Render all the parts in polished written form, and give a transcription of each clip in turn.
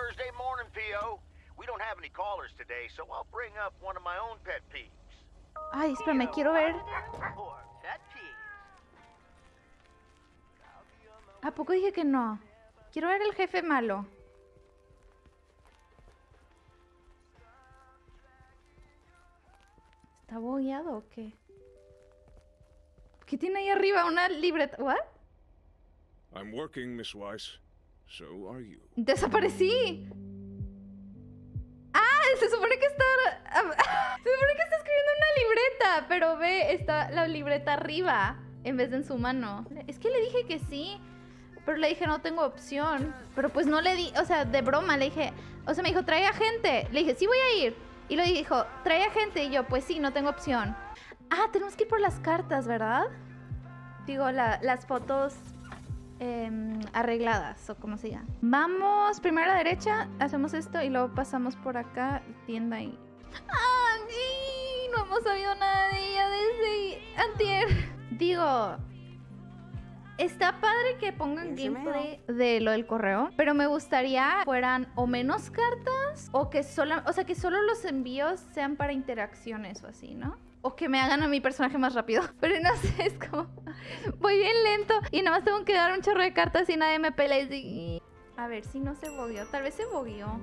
Thursday morning, P.O. We don't have any callers today, so I'll bring up one of my own pet peeves. Ay, espérame, quiero ver. Pet peeves. ¿A poco dije que no? Quiero ver el jefe malo. ¿Está bogueado o qué? ¿Qué tiene ahí arriba? ¿Una libreta? ¿What? I'm working, Miss Weiss. So are you. ¡Desaparecí! ¡Ah! Se supone que está... Se supone que está escribiendo una libreta. Pero ve, está la libreta arriba en vez de en su mano. Es que le dije que sí. Pero le dije no tengo opción. Pero pues no le di... O sea, de broma le dije... O sea, me dijo, trae a gente. Le dije, sí voy a ir. Y lo dijo, trae a gente. Y yo, pues sí, no tengo opción. Ah, tenemos que ir por las cartas, ¿verdad? Digo, las fotos arregladas, o como se llama. Vamos primero a la derecha, hacemos esto y luego pasamos por acá, tienda y... ¡Angie! No hemos sabido nada de ella desde antier. Digo, está padre que pongan gameplay de lo del correo, pero me gustaría fueran o menos cartas o que solo los envíos sean para interacciones o así, ¿no? O que me hagan a mi personaje más rápido. Pero no sé, es como... Voy bien lento y nada más tengo que dar un chorro de cartas y nadie me pelea y... A ver si no se bogueó. Tal vez se bogueó.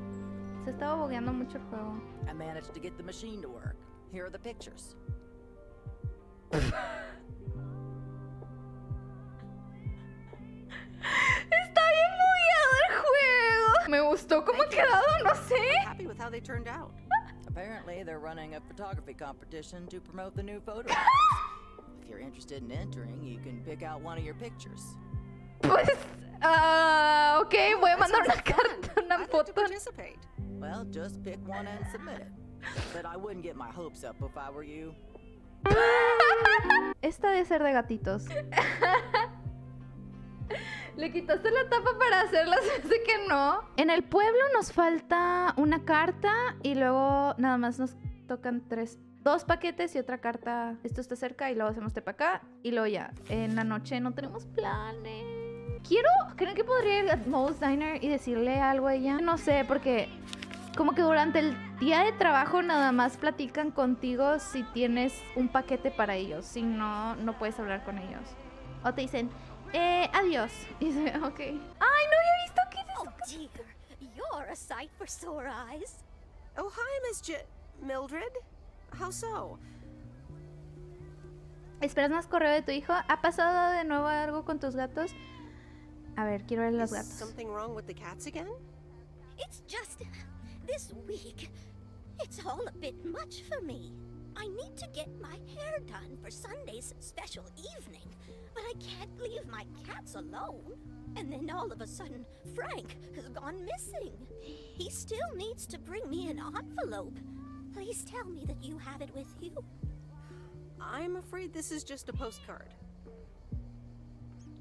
Se estaba bogueando mucho el juego. I managed to get the machine to work. Here are the pictures. Está bien bogueado el juego. Me gustó cómo ha quedado, no sé. Happy with how they turned out. Apparently, they're running a photography competition to promote the new photos. If you're interested in entering, you can pick out one of your pictures. Pues, ok, voy a mandar una carta, una foto. Well, just pick one and submit it. But I wouldn't get my hopes up if I were you. Esta debe ser de gatitos. Le quitaste la tapa para hacerlas, sé que no. En el pueblo nos falta una carta y luego nada más nos tocan dos paquetes y otra carta. Esto está cerca y luego hacemos para acá y luego ya. En la noche no tenemos planes. ¿Creen que podría ir a Moe's Diner y decirle algo a ella? No sé, porque como que durante el día de trabajo nada más platican contigo si tienes un paquete para ellos. Si no, no puedes hablar con ellos. O te dicen... adiós. Y dice, ok. ¡Ay, no había visto qué es eso! Oh, dear. You're a sight for sore eyes. Oh, hi, Miss Mildred. How so? ¿Esperas más correo de tu hijo? ¿Ha pasado de nuevo algo con tus gatos? A ver, quiero ver los Is gatos. something wrong with the cats again? It's just this week. It's all a bit much for me. I need to get my hair done for Sunday's special evening, but I can't leave my cats alone. And then all of a sudden, Frank has gone missing. He still needs to bring me an envelope. Please tell me that you have it with you. I'm afraid this is just a postcard.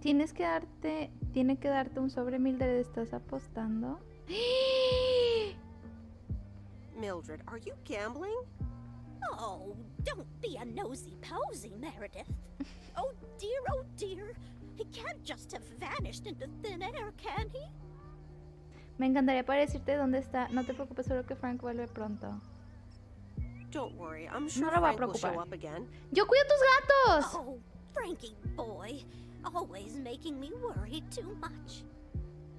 Tiene que darte un sobre, Mildred, ¿estás apostando? Mildred, are you gambling? Oh, don't be a nosy-posy, Meredith. Oh dear, he can't just have vanished into thin air, can he? Me encantaría poder decirte dónde está. No te preocupes, solo que Frank vuelve pronto. Don't worry, I'm sure No lo va a Frank will show preocupar. up again. ¡Yo cuido tus gatos! Oh, Frankie boy, always making me worry too much.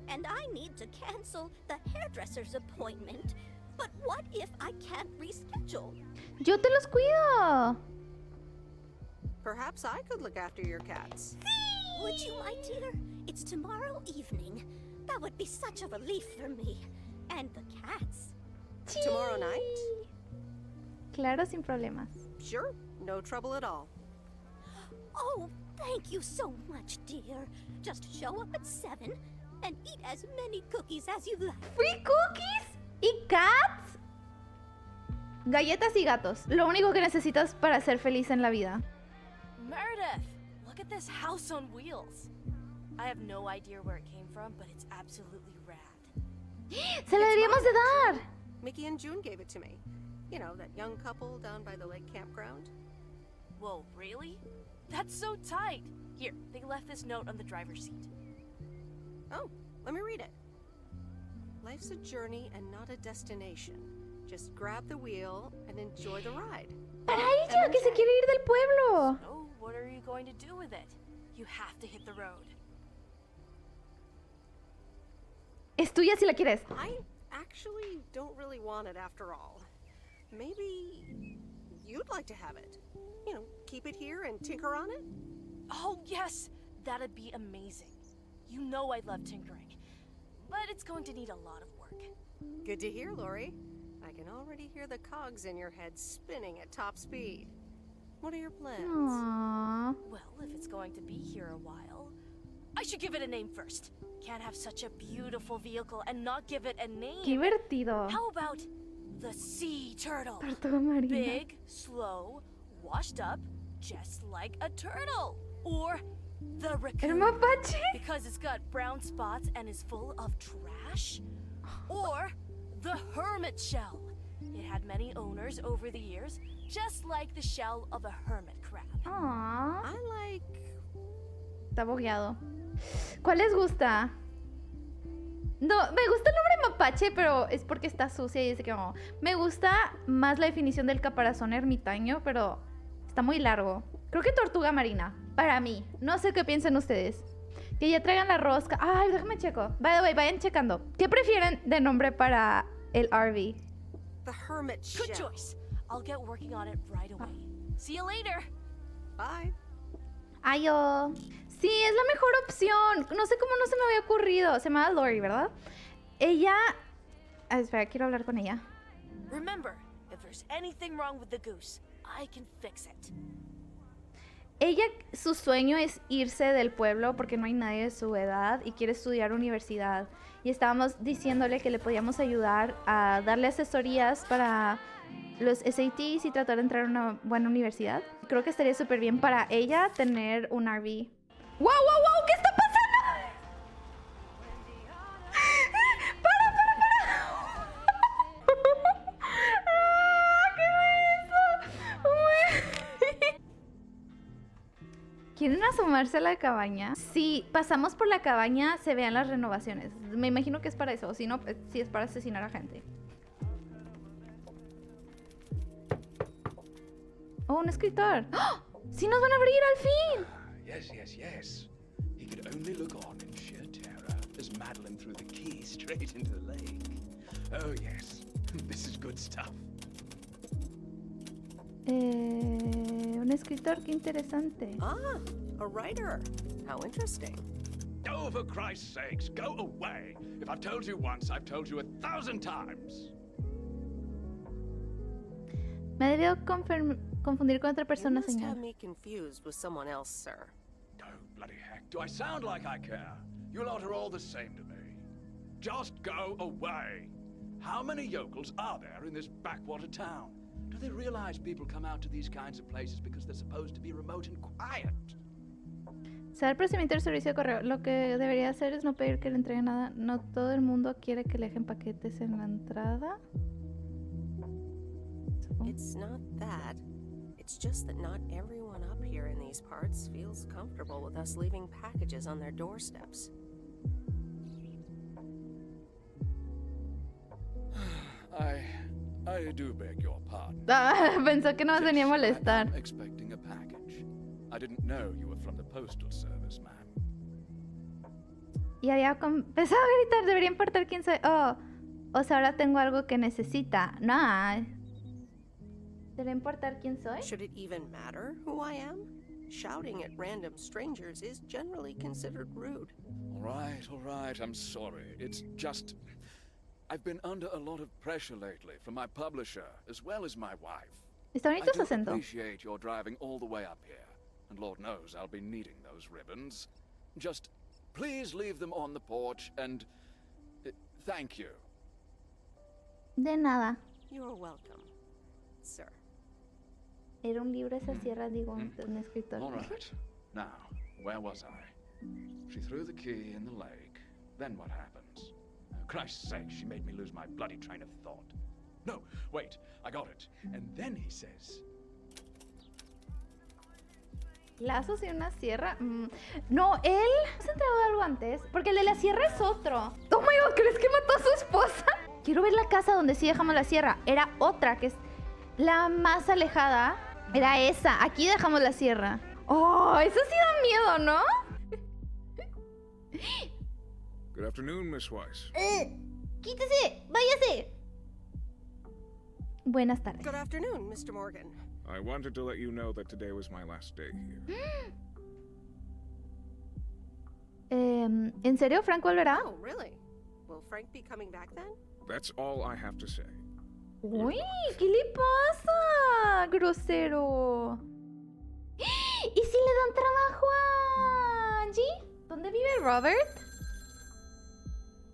And I need to cancel the hairdresser's appointment. But what if I can't reschedule? ¡Yo te los cuido! Perhaps I could look after your cats. Would you, my dear? It's tomorrow evening. That would be such a relief for me. And the cats. Tomorrow night? Claro, sin problemas. Sure, no trouble at all. Oh, thank you so much, dear. Just show up at 7 and eat as many cookies as you like. ¿Free cookies? ¿Y cats? Galletas y gatos. Lo único que necesitas para ser feliz en la vida. Meredith, look at this house on wheels. I have no idea where it came from, but it's absolutely rad. ¡Se la deberíamos de dar! Mickey and June gave it to me. You know, that young couple down by the lake campground. Whoa, really? That's so tight. Here, they left this note on the driver's seat. Oh, let me read it. Life's a journey and not a destination. Just grab the wheel and enjoy the ride. Para ella, que se quiere ir del pueblo. So, what are you going to do with it? You have to hit the road. Es tuya si la quieres. I actually don't really want it after all. Maybe you'd like to have it. You know, keep it here and tinker on it? Oh, yes! That'd be amazing. You know I love tinkering. But it's going to need a lot of work. Good to hear, Lori. I can already hear the cogs in your head spinning at top speed. What are your plans? Aww. Well, if it's going to be here a while, I should give it a name first. Can't have such a beautiful vehicle and not give it a name. Qué divertido. How about the sea turtle? Tortuga marina. Big, slow, washed up, just like a turtle. Or the El raccoon, mapache. because it's got brown spots and is full of trash. Or the hermit shell. It had many owners over the years, just like the shell of a hermit crab. Aww. I like... Está bogueado. ¿Cuál les gusta? No, me gusta el nombre mapache, pero es porque está sucia y dice que no. Me gusta más la definición del caparazón ermitaño, pero está muy largo. Creo que tortuga marina, para mí. No sé qué piensan ustedes. Que ya traigan la rosca. Ay, déjame checo. By the way, vayan checando. ¿Qué prefieren de nombre para el RV? The hermit shell. Good choice. I'll get working on it right away. See you later. Bye. Ayo. Sí, es la mejor opción. No sé cómo no se me había ocurrido. Se llama Lori, ¿verdad? Ella... Ah, espera, quiero hablar con ella. Remember, if there's anything wrong with the goose, I can fix it. Ella, su sueño es irse del pueblo porque no hay nadie de su edad y quiere estudiar universidad. Y estábamos diciéndole que le podíamos ayudar a darle asesorías para los SATs y tratar de entrar a una buena universidad. Creo que estaría súper bien para ella tener un RV. ¡Wow, wow, wow! ¿Qué está pasando? ¡Para! ¡Ah, qué beso! ¿Quieren asomarse a la cabaña? Si pasamos por la cabaña, se vean las renovaciones. Me imagino que es para eso. Si no, sí es para asesinar a gente. Oh, un escritor. ¡Oh! ¡Sí nos van a abrir al fin! Yes. He could only look on in sheer terror as Madeline threw the key straight into the lake. Oh, yes. This is good stuff. Un escritor, qué interesante. Ah, a writer. How interesting. Oh, for Christ's sakes, go away. If I've told you once, I've told you 1,000 times. Me ha debido confundir con otra You persona, must señor. have me confused with someone else, sir. Oh, bloody heck. Do I sound like I care? You lot are all the same to me. Just go away. How many yokels are there in this backwater town? Do they realize people come out to these kinds of places because they're supposed to be remote and quiet? Saber procedimiento del servicio de correo. Lo que debería hacer es no pedir que le entreguen nada. No todo el mundo quiere que le dejen paquetes en la entrada. It's not that. It's just that not everyone up here in these parts feels comfortable with us leaving packages on their doorsteps. I do beg your pardon. Pensó que nos venía a molestar. I'm expecting a package. I didn't know you were from the postal service, ma'am. Y había empezado a gritar, debería importar quién soy. Oh, o sea, ahora tengo algo que necesita. No. ¿Debería importar quién soy? Should it even matter who I am? Shouting at random strangers is generally considered rude. All right, I'm sorry. It's just... I've been under a lot of pressure lately from my publisher, as well as my wife. Está bonito su I do acento. appreciate your driving all the way up here, and Lord knows I'll be needing those ribbons. Just please leave them on the porch, and thank you. De nada. You're welcome, sir. Era un libro esa sierra, digo, un escritor. All right. Now, where was I? She threw the key in the lake. Then what happens? Christ's sake, she made me lose my bloody train of thought. No, wait, I got it. And then he says... ¿Lazos y una sierra? No, él... ¿Se entregó algo antes? Porque el de la sierra es otro. Oh my god, ¿crees que mató a su esposa? Quiero ver la casa donde sí dejamos la sierra. Era otra, que es la más alejada. Era esa. Aquí dejamos la sierra. Oh, eso sí da miedo, ¿no? Good afternoon, Miss Weiss. ¡Quítese! ¡Váyase! Buenas tardes. Good afternoon, Mr. Morgan. I wanted to let you know that today was my last day here. ¿En serio Frank volverá? Oh, really? Will Frank be coming back then? That's all I have to say. Uy, ¿qué le pasa? Grosero. ¿Y si le dan trabajo a Angie? ¿Dónde vive Robert?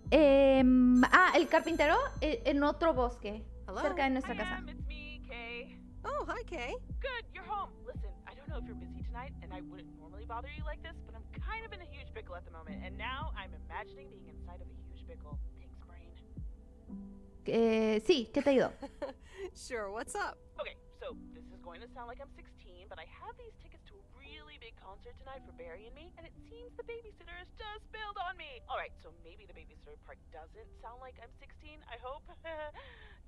El carpintero en otro bosque. Hello? Cerca de nuestra casa. It's me, Kay. Oh, hi, Kay. Good, you're home. Listen, I don't know if you're busy tonight, and I wouldn't normally bother you like this, but I'm kind of in a huge pickle at the moment, and now I'm imagining being inside of a huge pickle. Thanks, brain. Sí, ¿qué te ayudó? Sure, what's up? Okay, so this is going to sound like I'm 16, but I have these tickets to a really big concert tonight for Barry and me, and it seems the babysitter has just bailed on me. All right, so maybe the babysitter part doesn't sound like I'm 16, I hope.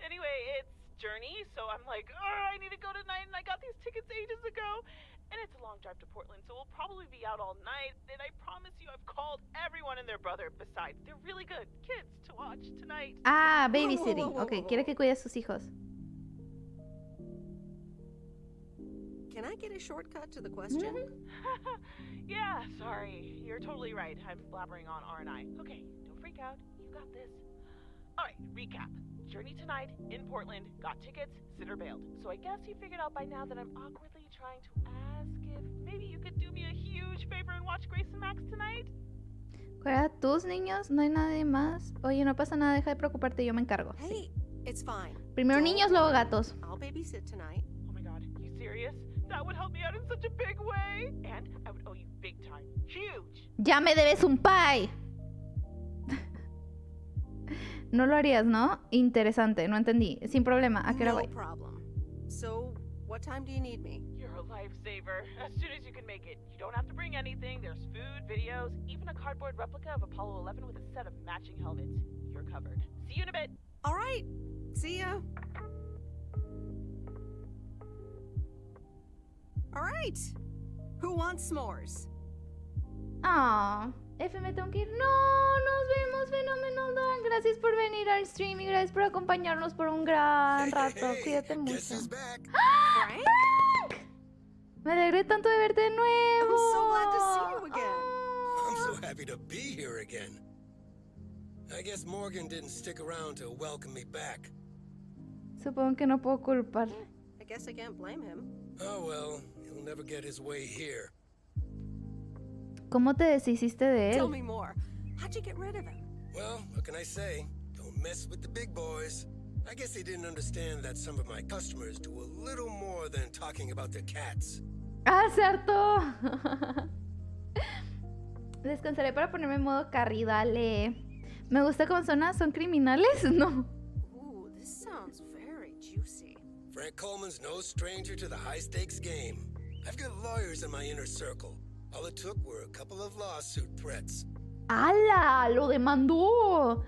Anyway, it's Journey, so I'm like, oh, I need to go tonight, and I got these tickets ages ago. And it's a long drive to Portland, so we'll probably be out all night. And I promise you, I've called everyone and their brother. Besides, they're really good kids to watch tonight. Ah, babysitting. Ok, quiere que cuide a sus hijos. Can I get a shortcut to the question? Yeah, sorry. You're totally right. I'm blabbering on, aren't I? Okay, don't freak out. You got this. All right, recap. Journey tonight in Portland, got tickets, sitter bailed. So I guess you figured out by now that I'm awkwardly trying to ask if maybe you could do me a huge favor and watch Grace and Max tonight? Cuida tus niños, no hay nadie más. Oye, no pasa nada, deja de preocuparte, yo me encargo. Hey, Sí. it's fine. Primero Don't niños, luego gatos. I'll babysit tonight. Oh my god, you serious? That would help me out in such a big way. And I would owe you big time. Huge. Ya me debes un pie. No lo harías, ¿no? Interesante, no entendí. Sin problema, ¿a qué hora No voy? problem. So, what time do you need me? You're a lifesaver. As soon as you can make it. You don't have to bring anything. There's food, videos, even a cardboard replica of Apollo 11 with a set of matching helmets. You're covered. See you in a bit. All right. See ya. All right. Who wants s'mores? Ah, F, me tengo que ir. No, nos vemos, fenomenal, Dan. Gracias por venir al stream y gracias por acompañarnos por un gran rato. Cuídate mucho. ¡Ah! Frank? Me alegré tanto de verte de nuevo. I'm so glad to see you again. I'm so happy to be here again. I guess Morgan didn't stick around to welcome me back. Supongo que no puedo culpar. I guess I can't blame him. Oh well, he'll never get his way here. ¿Cómo te deshiciste de Tell él? me more. How'd you get rid of him? Well, what can I say? Don't mess with the big boys. I guess he didn't understand that some of my customers do a little more than talking about their cats. ¡Ah, se hartó! Descansaré para ponerme en modo carry, dale. Me gusta cómo suena. ¿Son criminales? No. Ooh, this sounds very juicy. Frank Coleman's no stranger to the high-stakes game. I've got lawyers in my inner circle. All it took were a couple of lawsuit threats. ¡Hala! ¡Lo demandó!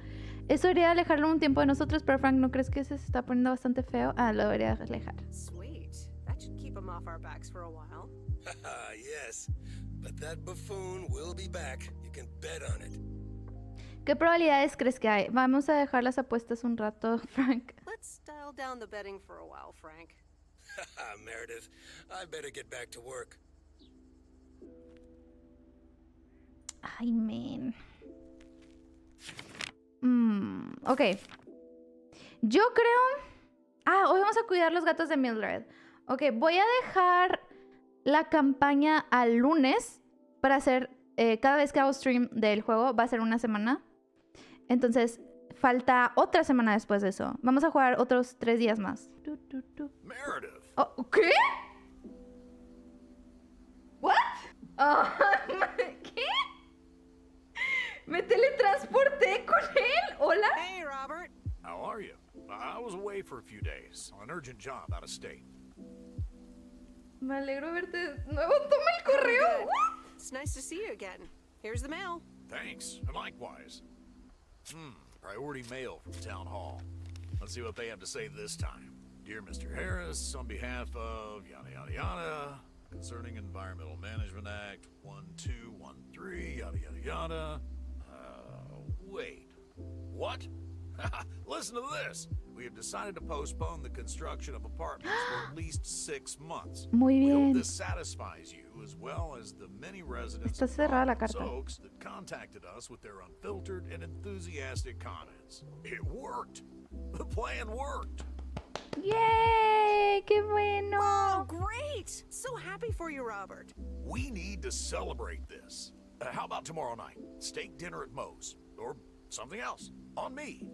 Eso debería alejarlo un tiempo de nosotros, pero Frank, ¿no crees que se está poniendo bastante feo? Ah, lo debería alejar. Sweet. That should keep him off our backs for a while. Haha, yes. But that buffoon will be back. You can bet on it. ¿Qué probabilidades crees que hay? Vamos a dejar las apuestas un rato, Frank. Let's dial down the betting for a while, Frank. Haha, Meredith. I better get back to work. Ay, men. Ok. Yo creo... Ah, hoy vamos a cuidar los gatos de Mildred. Ok, voy a dejar la campaña al lunes para hacer... cada vez que hago stream del juego va a ser una semana. Entonces, falta otra semana después de eso. Vamos a jugar otros 3 días más. Meredith. Oh, ¿qué? ¿What? Oh, ¿qué? Me teletransporté con él. Hola. Hey, Robert. How are you? I was away for a few days on an urgent job out of state. Me alegro verte de nuevo. Toma el correo. Good. What? It's nice to see you again. Here's the mail. Thanks, and likewise. Priority mail from Town Hall. Let's see what they have to say this time. Dear Mr. Harris, on behalf of yada yada yada, concerning Environmental Management Act 1213, yada yada yada. Wait. What? Listen to this. We have decided to postpone the construction of apartments for at least 6 months. Muy We hope bien. this satisfies you as well as the many residents Está of cerrada la Providence carta. Oaks that contacted us with their unfiltered and enthusiastic comments. It worked. The plan worked. ¡Yay! ¡Qué bueno! Oh, great! So happy for you, Robert. We need to celebrate this. How about tomorrow night? Steak dinner at Moe's. Or something else. On me.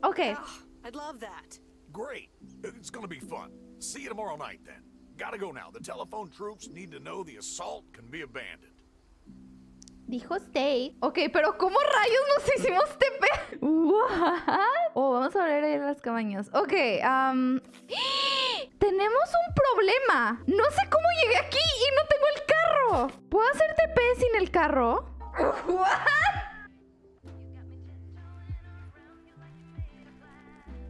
Ok. Ah, I'd love that. Great. It's gonna be fun. See you tomorrow night then. Gotta go now. The telephone troops need to know the assault can be abandoned. Dijo steak. Ok, pero ¿cómo rayos nos hicimos TP? What? Oh, vamos a ver ahí las cabañas. Ok, tenemos un problema. No sé cómo llegué aquí y no tengo el carro. ¿Puedo hacer TP sin el carro? What?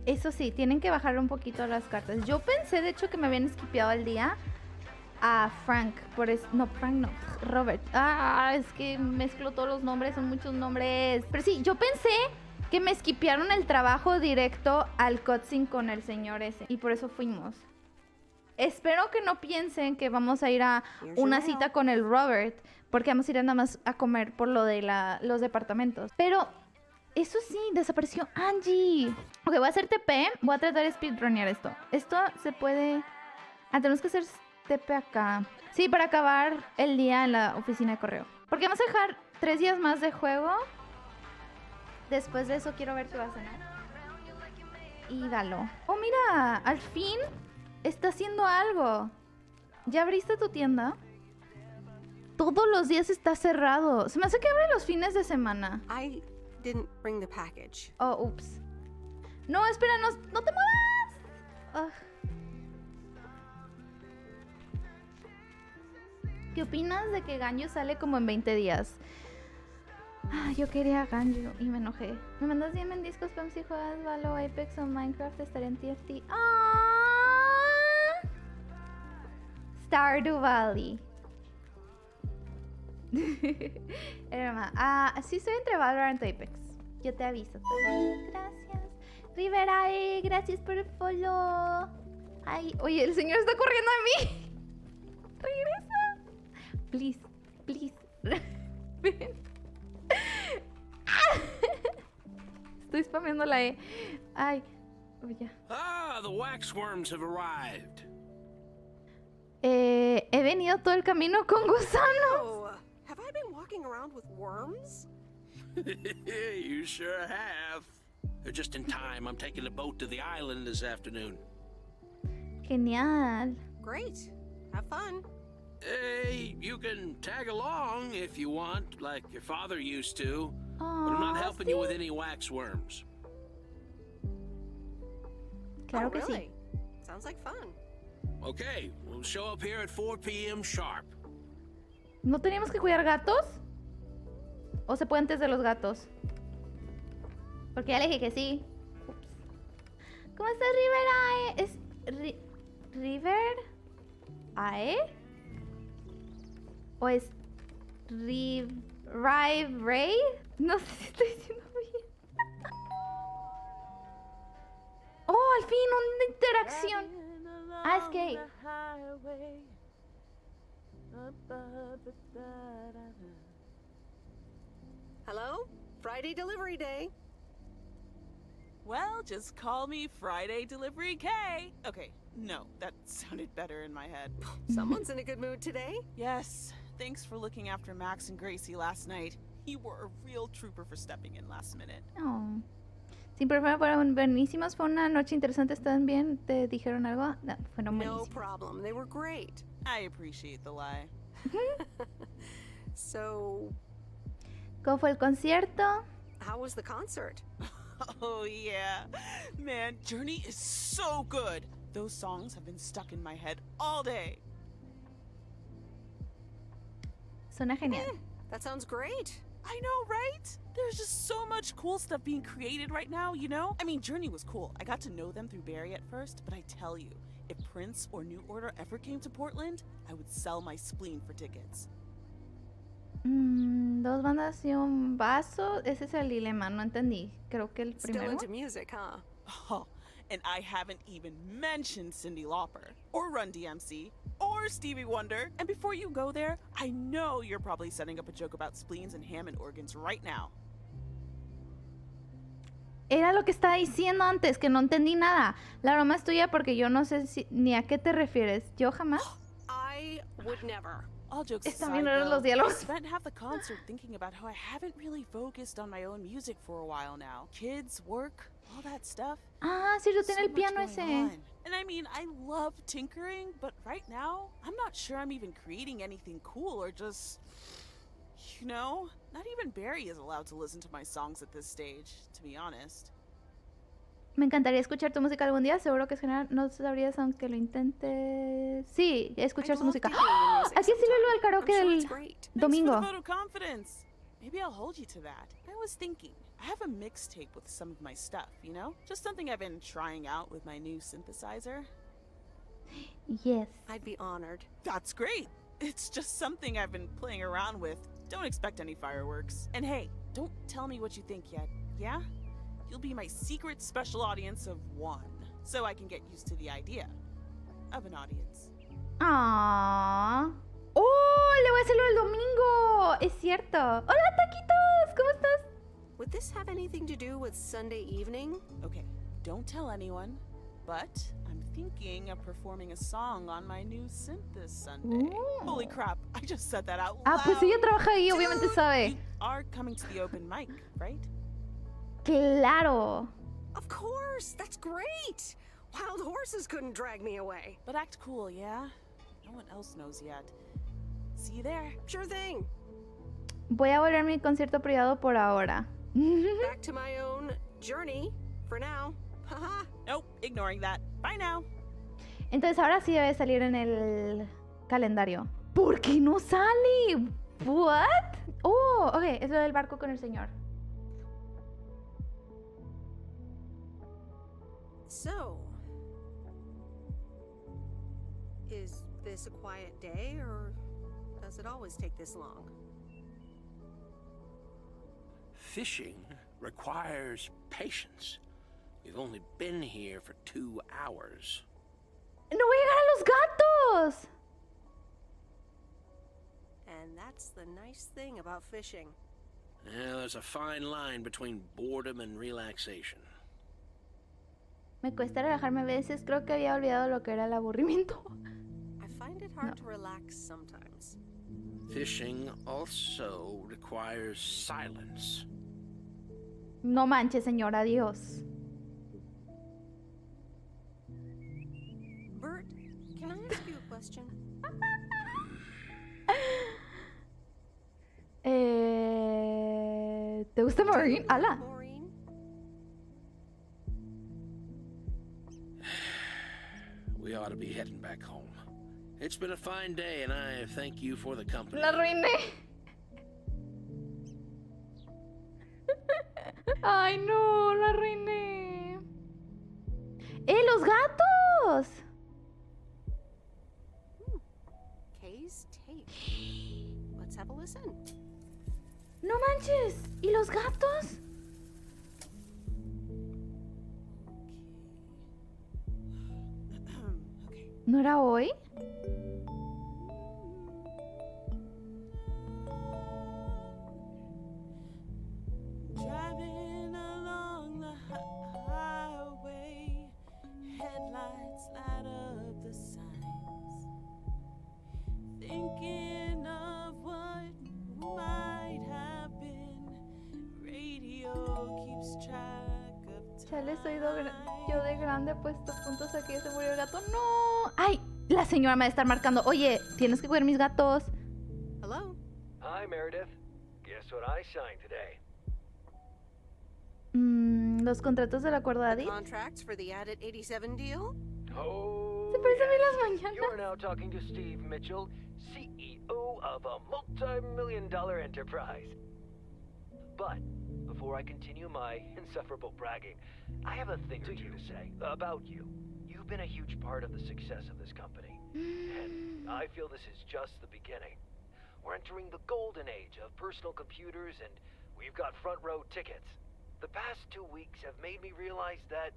Eso sí, tienen que bajar un poquito las cartas. Yo pensé, de hecho, que me habían skipeado el día a Frank. Por eso, no, Frank no, Robert. Ah, es que mezclo todos los nombres, son muchos nombres. Pero sí, yo pensé que me skipearon el trabajo directo al cutscene con el señor ese. Y por eso fuimos. Espero que no piensen que vamos a ir a una cita con el Robert. Porque vamos a ir nada más a comer por lo de los departamentos. Pero... eso sí, desapareció Angie. Ok, voy a hacer TP. Voy a tratar de speedrunear esto. Esto se puede... Ah, tenemos que hacer TP acá. Sí, para acabar el día en la oficina de correo. Porque vamos a dejar 3 días más de juego. Después de eso quiero ver qué va a cenar. Y dalo. Oh, mira, al fin está haciendo algo. ¿Ya abriste tu tienda? Todos los días está cerrado. Se me hace que abre los fines de semana. I didn't bring the package. Oh, ups. No, espera, no te muevas. ¿Qué opinas de que Ganjo sale como en 20 días? Ah, yo quería Ganjo y me enojé. Me mandas DM en discos, Pam, si juegas Valo, Apex o Minecraft, estaré en TFT. ¡Ah! Stardew Valley. Sí, estoy entre Valorant y Apex. Yo te aviso. Gracias. Rivera, gracias por el follow. Ay, oye, el señor está corriendo a mí. Regresa. Please, please. Ven. Estoy spameando la E. Ay, ya. Ah, the waxworms have arrived. He venido todo el camino con gusanos. Oh, have I been walking around with worms? You sure have. They're just in time. I'm taking a boat to the island this afternoon. Genial. Great. Have fun. Hey, you can tag along if you want, like your father used to. But I'm not helping you with any waxworms. Claro oh, que really? sí. Sounds like fun. Okay, we'll show up here at 4 p.m. sharp. ¿No teníamos que cuidar gatos? ¿O se puede antes de los gatos? Porque ya le dije que sí. Ups. ¿Cómo estás, Rivera? ¿Es River Ae? ¿O es Rive Ray? No sé si estoy diciendo bien. Oh, al fin, una interacción. Ah, es que... Hello? Friday delivery day. Well, just call me Friday Delivery K. Okay, no, that sounded better in my head. Someone's in a good mood today. Yes, thanks for looking after Max and Gracie last night. You were a real trooper for stepping in last minute. Oh. Sí, pero fueron buenísimos. Fue una noche interesante. ¿Están bien? ¿Te dijeron algo? No, fueron buenísimos. No problem. They were great. I appreciate the lie. So... ¿Cómo fue el concierto? How was the concert? Oh, yeah. Man, Journey is so good. Those songs have been stuck in my head all day. Suena genial. That sounds great. I know, right? There's just so much cool stuff being created right now, you know? I mean, Journey was cool. I got to know them through Barry at first, but I tell you, if Prince or New Order ever came to Portland, I would sell my spleen for tickets. Dos bandas y un vaso. Ese es el dilema, no entendí. Creo que el primero. Still into music, huh? Oh, and I haven't even mentioned Cyndi Lauper, or Run DMC, or Stevie Wonder. And before you go there, I know you're probably setting up a joke about spleens and Hammond organs right now. Era lo que estaba diciendo antes, que no entendí nada. La broma es tuya porque yo no sé ni a qué te refieres. Yo jamás. I would never. All jokes Están aside, bien raros los though, I diálogos. spent half the concert thinking about how I haven't really focused on my own music for a while now. Kids, work, all that stuff. Ah, sí, yo tengo el much piano going ese. on. And I mean, I love tinkering, but right now, I'm not sure I'm even creating anything cool or just, you know, not even Barry is allowed to listen to my songs at this stage, to be honest. Me encantaría escuchar tu música algún día. Seguro que es general. No sabrías aunque lo intentes. Sí, escuchar su música. ¡Ah! Aquí sí lo del karaoke del domingo. Thanks for the vote of confidence. Maybe I'll hold you to that. I was thinking, I have a mixtape with some of my stuff, you know? Just something I've been trying out with my new synthesizer. Yes. I'd be honored. That's great. It's just something I've been playing around with. Don't expect any fireworks. And hey, don't tell me what you think yet, yeah? You'll be my secret special audience of one, so I can get used to the idea of an audience. Ah. ¡Oh! Le voy a hacerlo el domingo. Es cierto. Hola, taquitos. ¿Cómo estás? Would this have anything to do with Sunday evening? Okay, don't tell anyone, but I'm thinking of performing a song on my new synth this Sunday. Holy crap, I just said that out loud. Ah, pues ella trabaja ahí, obviamente sabe. You are coming to the open mic, right? Claro. Of course, that's great. Wild horses couldn't drag me away. But act cool, yeah? No one else knows yet. See you there. Sure thing. Voy a volver mi concierto privado por ahora. Back to my own journey for now. Haha. Nope, ignoring that. Bye now. Entonces ahora sí debe salir en el calendario. ¿Por qué no sale? What? Oh, ok, es lo del barco con el señor. So, is this a quiet day, or does it always take this long? Fishing requires patience. We've only been here for 2 hours. ¡No voy a llegar a los gatos! And that's the nice thing about fishing. Yeah, there's a fine line between boredom and relaxation. Me cuesta relajarme a veces. Creo que había olvidado lo que era el aburrimiento. I find it hard to relax sometimes. Fishing also requires silence. No manches, señora, adiós. Bert, can I ask you a question? ¿Te gusta Maureen? ¡Hala! We ought to be heading back home. It's been a fine day, and I thank you for the company. La arruiné. Ay, no, la arruiné. ¡Los gatos! Kay's tape. Let's have a listen. No manches. ¿Y los gatos? ¿No era hoy? Driving along the highway, headlights light up the signs. Thinking of what might have been. Radio keeps track of time. Chale, soy yo de grande puesto puntos aquí, se murió el gato. ¡No! ¡Ay! La señora me va a estar marcando. Oye, tienes que cuidar mis gatos. Hello? Hi, Meredith. Guess what I signed today? Los contratos de la cuerda The contracts for the Added 87 deal? Oh, Se parece a mí las mañanas. You're now talking to Steve Mitchell, CEO of a multi-million-dollar enterprise. But before I continue my insufferable bragging, I have a thing or two to say about you. You've been a huge part of the success of this company, and I feel this is just the beginning. We're entering the golden age of personal computers, and we've got front row tickets. The past 2 weeks have made me realize that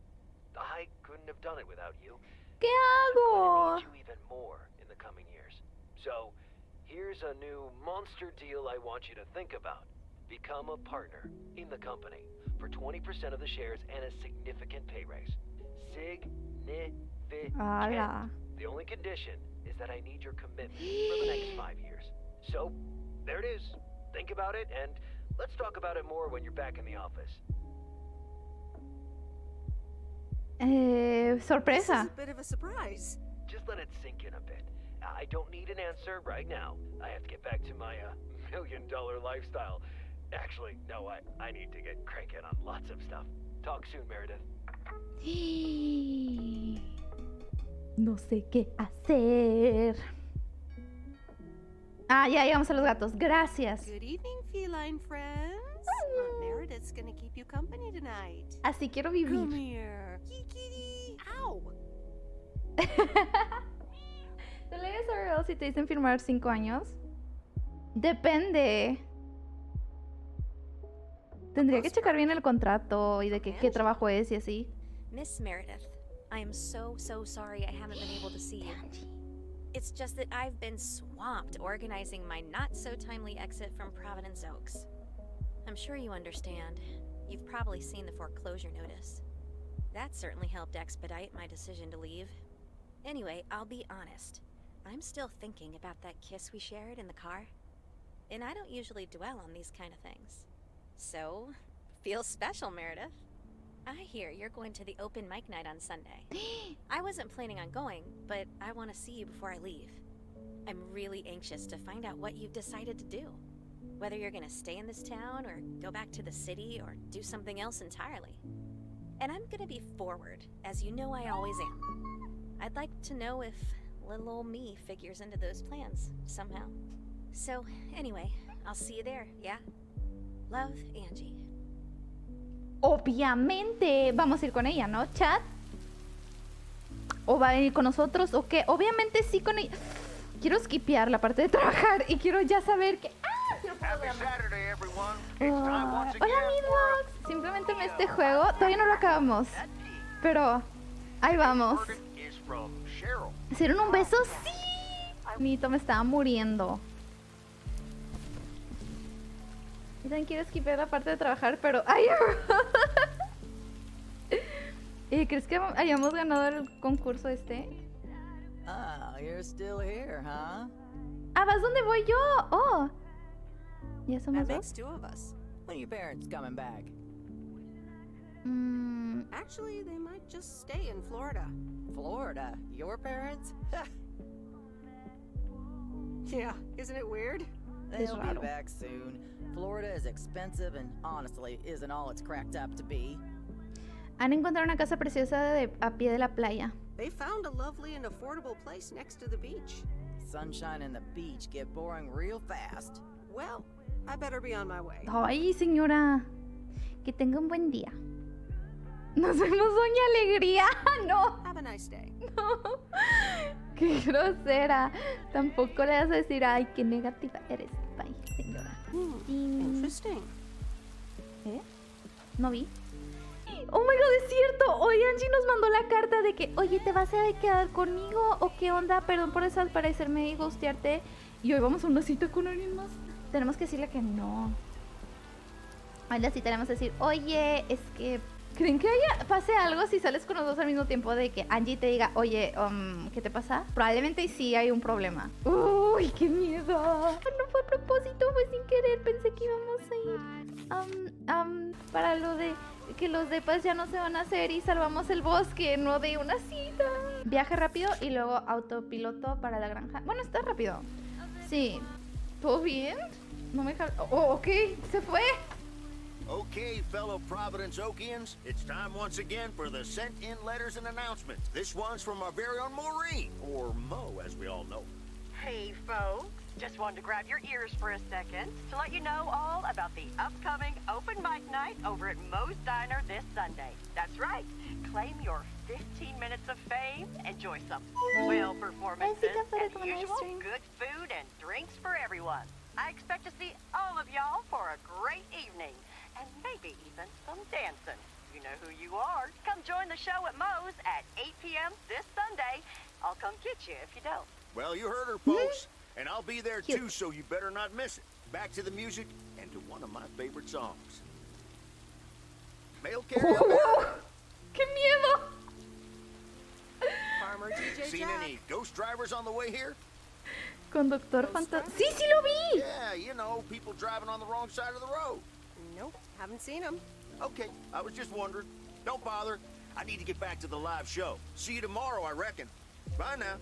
I couldn't have done it without you. ¿Qué hago? I'm gonna need you even more in the coming years. So, here's a new monster deal I want you to think about. Become a partner in the company for 20% of the shares and a significant pay raise. Significant. The only condition is that I need your commitment for the next 5 years. So, there it is. Think about it, and let's talk about it more when you're back in the office. Sorpresa. This is a bit of a surprise. Just let it sink in a bit. I don't need an answer right now. I have to get back to my $1 million lifestyle. Actually, no, I need to get cranking on lots of stuff. Talk soon, Meredith. No sé qué hacer. Ah, ya llegamos a los gatos. Gracias. Good evening, feline friends. Meredith's gonna keep you company tonight. Así quiero vivir. Come here. Kitty. Ow. ¿Te lees a si te dicen firmar 5 años? Depende. Tendría que checar bien el contrato y de qué trabajo es y así. Miss Meredith, I am so sorry I haven't been able to see you. It's just that I've been swamped organizing my not-so-timely exit from Providence Oaks. I'm sure you understand. You've probably seen the foreclosure notice. That certainly helped expedite my decision to leave. Anyway, I'll be honest. I'm still thinking about that kiss we shared in the car. And I don't usually dwell on these kind of things. So, feels special, Meredith. I hear you're going to the open mic night on Sunday. I wasn't planning on going, but I want to see you before I leave. I'm really anxious to find out what you've decided to do. Whether you're going to stay in this town, or go back to the city, or do something else entirely. And I'm going to be forward, as you know I always am. I'd like to know if little old me figures into those plans, somehow. So, anyway, I'll see you there, yeah? Love, Angie. Obviamente vamos a ir con ella, ¿no, chat? ¿O va a venir con nosotros o qué? Obviamente sí con ella. Quiero skipear la parte de trabajar y quiero ya saber que... ¡Ah! Sí lo puedo ver. Hola, amigos. Simplemente este juego todavía no lo acabamos. Pero ahí vamos. ¿Hicieron un beso? ¡Sí! Nito, me estaba muriendo. Yo también quiero skipear la parte de trabajar, pero... ¡Ay! ¿Crees que hayamos ganado el concurso este? Ah, you're still here, huh? Ah, ¿vas donde voy yo? Oh. ¿Ya somos That dos? makes 2 of us. When are your parents coming back? Actually, they might just stay in Florida. Florida? Your parents? Yeah, isn't it weird? They'll be back soon. Florida is expensive and honestly isn't all it's cracked up to be. Han encontrado una casa preciosa a pie de la playa. They found a lovely and affordable place next to the beach. Sunshine and the beach get boring real fast. Well, I better be on my way. Ay, señora. Que tenga un buen día. Nos vemos, doña Alegría. No. Have a nice day. No. Qué grosera. Tampoco le vas a decir, ay, qué negativa eres. Bye, señora. Interesting. ¿Eh? No vi. Oh my god, es cierto. Hoy Angie nos mandó la carta de que, oye, ¿te vas a quedar conmigo? ¿O qué onda? Perdón por desaparecerme y gustearte. Y hoy vamos a una cita con alguien más. Tenemos que decirle que no. Hoy la cita tenemos que decir, oye, es que... ¿Creen que pase algo si sales con los dos al mismo tiempo de que Angie te diga, oye, ¿qué te pasa? Probablemente sí hay un problema. ¡Uy, qué miedo! No fue a propósito, fue sin querer. Pensé que íbamos a ir para lo de que los depas ya no se van a hacer y salvamos el bosque, no de una cita. Viaje rápido y luego autopiloto para la granja. Bueno, está rápido. Sí. ¿Todo bien? No me deja... Oh, ok, se fue. Okay, fellow Providence Okians, it's time once again for the sent-in letters and announcements. This one's from our very own Maureen, or Mo, as we all know. Hey, folks. Just wanted to grab your ears for a second to let you know all about the upcoming open mic night over at Moe's Diner this Sunday. That's right. Claim your 15 minutes of fame, enjoy some whale performances, and the usual good food and drinks for everyone. I expect to see all of y'all for a great evening, and maybe even some dancing. You know who you are. Come join the show at Moe's at 8 p.m. this Sunday. I'll come get you if you don't. Well, you heard her, folks. And I'll be there too, so you better not miss it. Back to the music and to one of my favorite songs. Mail carrier. ¡Qué miedo! Farmer DJ Seen Jack. any ghost drivers on the way here? Conductor fantasma. Sí, sí lo vi. Yeah, you know, people driving on the wrong side of the road. Nope, haven't seen him. Okay, I was just wondering. Don't bother. I need to get back to the live show. See you tomorrow, I reckon. Bye now.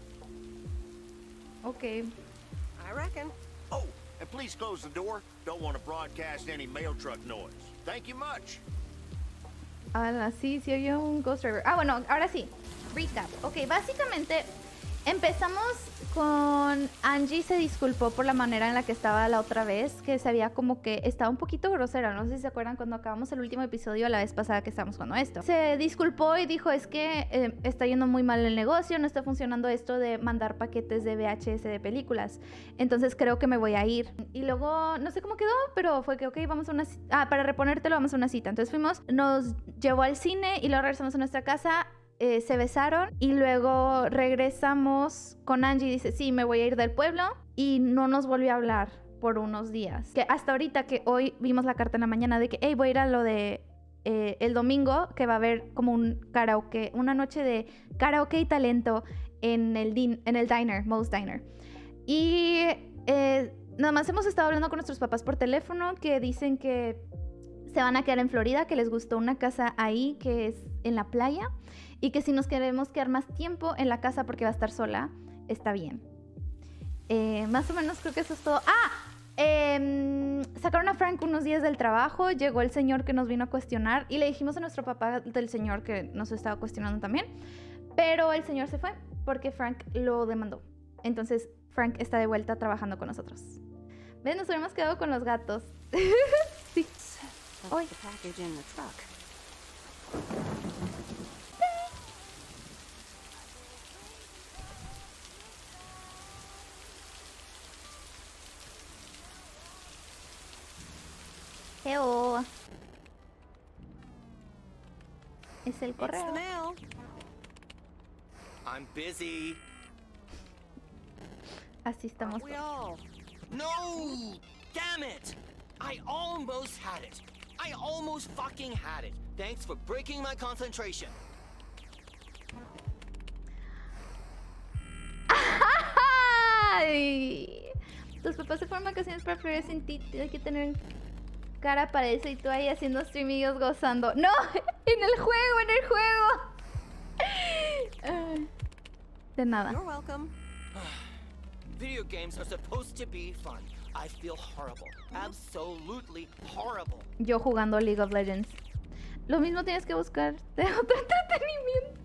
Okay. I reckon. Oh, and please close the door. Don't want to broadcast any mail truck noise. Thank you much. Ahora sí, sí oye un Ghost Driver. Ah, bueno, ahora sí. Recap. Ok, básicamente empezamos con Angie se disculpó por la manera en la que estaba la otra vez, que se veía como que estaba un poquito grosera. No sé si se acuerdan cuando acabamos el último episodio la vez pasada que estábamos jugando esto. Se disculpó y dijo, es que está yendo muy mal el negocio, no está funcionando esto de mandar paquetes de VHS de películas. Entonces creo que me voy a ir. Y luego, no sé cómo quedó, pero fue que, ok, vamos a una cita. Ah, para reponértelo vamos a una cita. Entonces fuimos, nos llevó al cine y luego regresamos a nuestra casa. Se besaron y luego regresamos con Angie. Dice, sí, me voy a ir del pueblo. Y no nos volvió a hablar por unos días. Que hasta ahorita que hoy vimos la carta en la mañana de que, hey, voy a ir a lo de el domingo, que va a haber como un karaoke, una noche de karaoke y talento en el diner, Moe's Diner. Y nada más hemos estado hablando con nuestros papás por teléfono, que dicen que se van a quedar en Florida, que les gustó una casa ahí que es en la playa. Y que si nos queremos quedar más tiempo en la casa porque va a estar sola, está bien. Más o menos creo que eso es todo. Sacaron a Frank unos días del trabajo. Llegó el señor que nos vino a cuestionar. Y le dijimos a nuestro papá del señor que nos estaba cuestionando también. Pero el señor se fue porque Frank lo demandó. Entonces Frank está de vuelta trabajando con nosotros. ¿Ves? Nos habíamos quedado con los gatos. Sí. Hoy. Hello. Es el correo. I'm busy. Así estamos. No! Damn it! I almost had it. I almost fucking had it. Thanks for breaking my concentration. Ay. Tus papás se fueron vacaciones para Florida sin ti. Tienes que tener cara para eso y tú ahí haciendo stream y ellos gozando. ¡No! ¡En el juego! ¡En el juego! De nada. You're welcome. Video games are supposed to be fun. I feel horrible. Absolutely horrible. Yo jugando League of Legends. Lo mismo tienes que buscar de otro entretenimiento.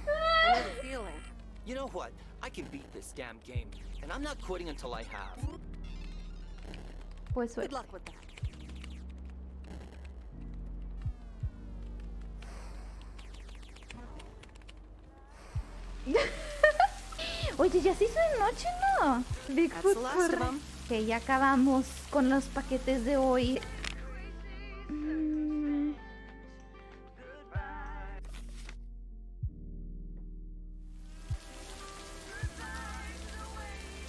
I know the feeling. You know what? I can beat this damn game, and I'm not quitting until I have. Pues suerte. Good luck with that. Oye, ya se hizo de noche, ¿no? Bigfoot corre. Que ya acabamos con los paquetes de hoy.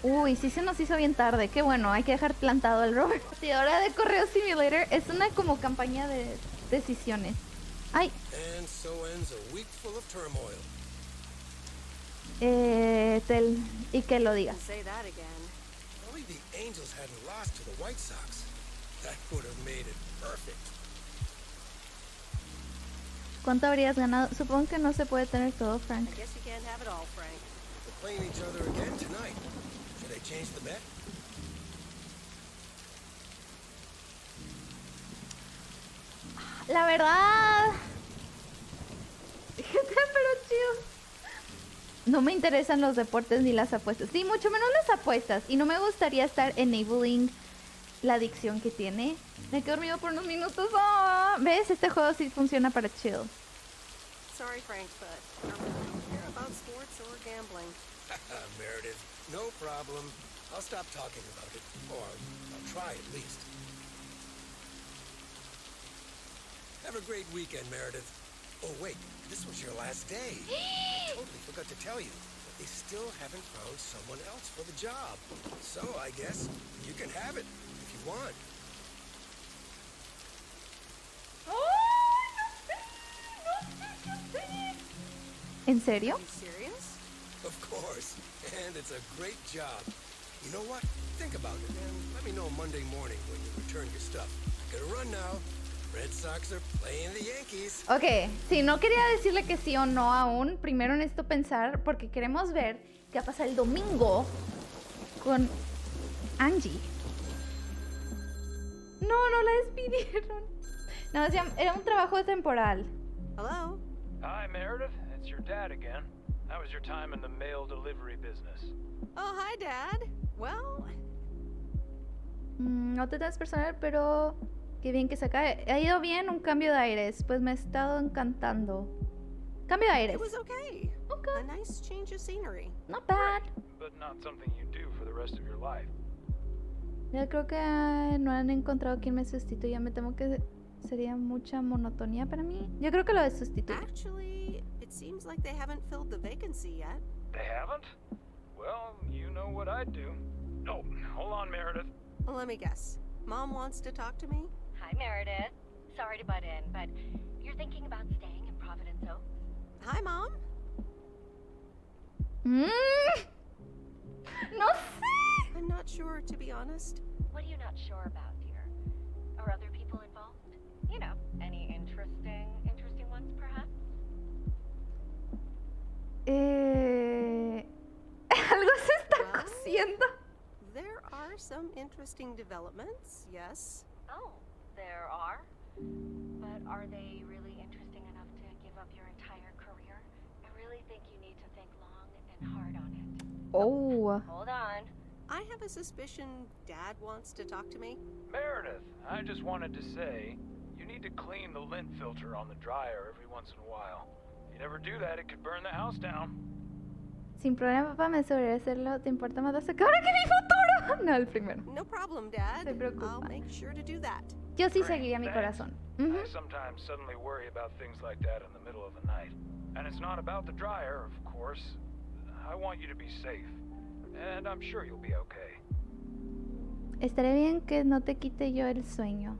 Uy, sí se nos hizo bien tarde. Qué bueno, hay que dejar plantado el Robert. Ahora de Correo Simulator es una como campaña de decisiones. Ay. And so ends a week full of turmoil. Y que lo digas. Say that again. Only the Angels hadn't lost to the White Sox. That would have made it perfect. ¿Cuánto habrías ganado? Supongo que no se puede tener todo, Frank. I guess you can't have it all, Frank. They're playing each other again tonight. Should I change the bet? La verdad. Pero chido. No me interesan los deportes ni las apuestas. Sí, mucho menos las apuestas. Y no me gustaría estar enabling la adicción que tiene. Me quedé dormido por unos minutos. ¡Oh! ¿Ves? Este juego sí funciona para chill. Sorry, Frank, but I don't really care about sports or gambling. Meredith, no problem. I'll stop talking about it. Or I'll try at least. Have a great weekend, Meredith. Oh, wait, this was your last day. Totally forgot to tell you, but they still haven't found someone else for the job. So I guess you can have it if you want. ¿En serio? Are you serious? Of course, and it's a great job. You know what? Think about it, and let me know Monday morning when you return your stuff. Gotta run now. Red Sox are playing the Yankees. Ok, sí, no quería decirle que sí o no aún. Primero necesito pensar porque queremos ver qué va a pasar el domingo con Angie. No la despidieron. No, era un trabajo temporal. Hello? Hi, Meredith. It's your dad again. How was your time in the mail delivery business? Oh, hi, Dad. Well... no te das personal, pero... Qué bien que se acabe. Ha ido bien, un cambio de aires. Pues me ha estado encantando. Cambio de aires. It was okay. Okay. A nice change of scenery. Not bad. But not something you do for the rest of your life. Ya creo que no han encontrado quien me sustituya. Me temo que sería mucha monotonía para mí. Yo creo que lo de sustituir. Actually, it seems like they haven't filled the vacancy yet. They haven't? Well, you know what I'd do. Oh, hold on, Meredith. Well, let me guess. Mom wants to talk to me? Hi, Meredith. Sorry to butt in, but you're thinking about staying in Providence Oaks? Hi, Mom. No sé. I'm not sure, to be honest. What are you not sure about, dear? Are other people involved? You know, any interesting ones, perhaps? Algo se está cociendo. There are some interesting developments, yes. Oh, there are? But are they really interesting enough to give up your entire career? I really think you need to think long and hard on it. Oh. Hold on. I have a suspicion Dad wants to talk to me. Meredith, I just wanted to say, you need to clean the lint filter on the dryer every once in a while. If you never do that, it could burn the house down. Sin problema, papá, me aseguraré de hacerlo. ¿Te importa más la secadora que mi futuro? No, el primero. No problem, Dad. Se preocupa. I'll make sure to do that. Yo sí seguiría mi corazón. I sometimes suddenly worry about things like that in the middle of the night. And it's not about the dryer, of course. I want you to be safe. And I'm sure you'll be okay. Estaré bien que no te quite yo el sueño.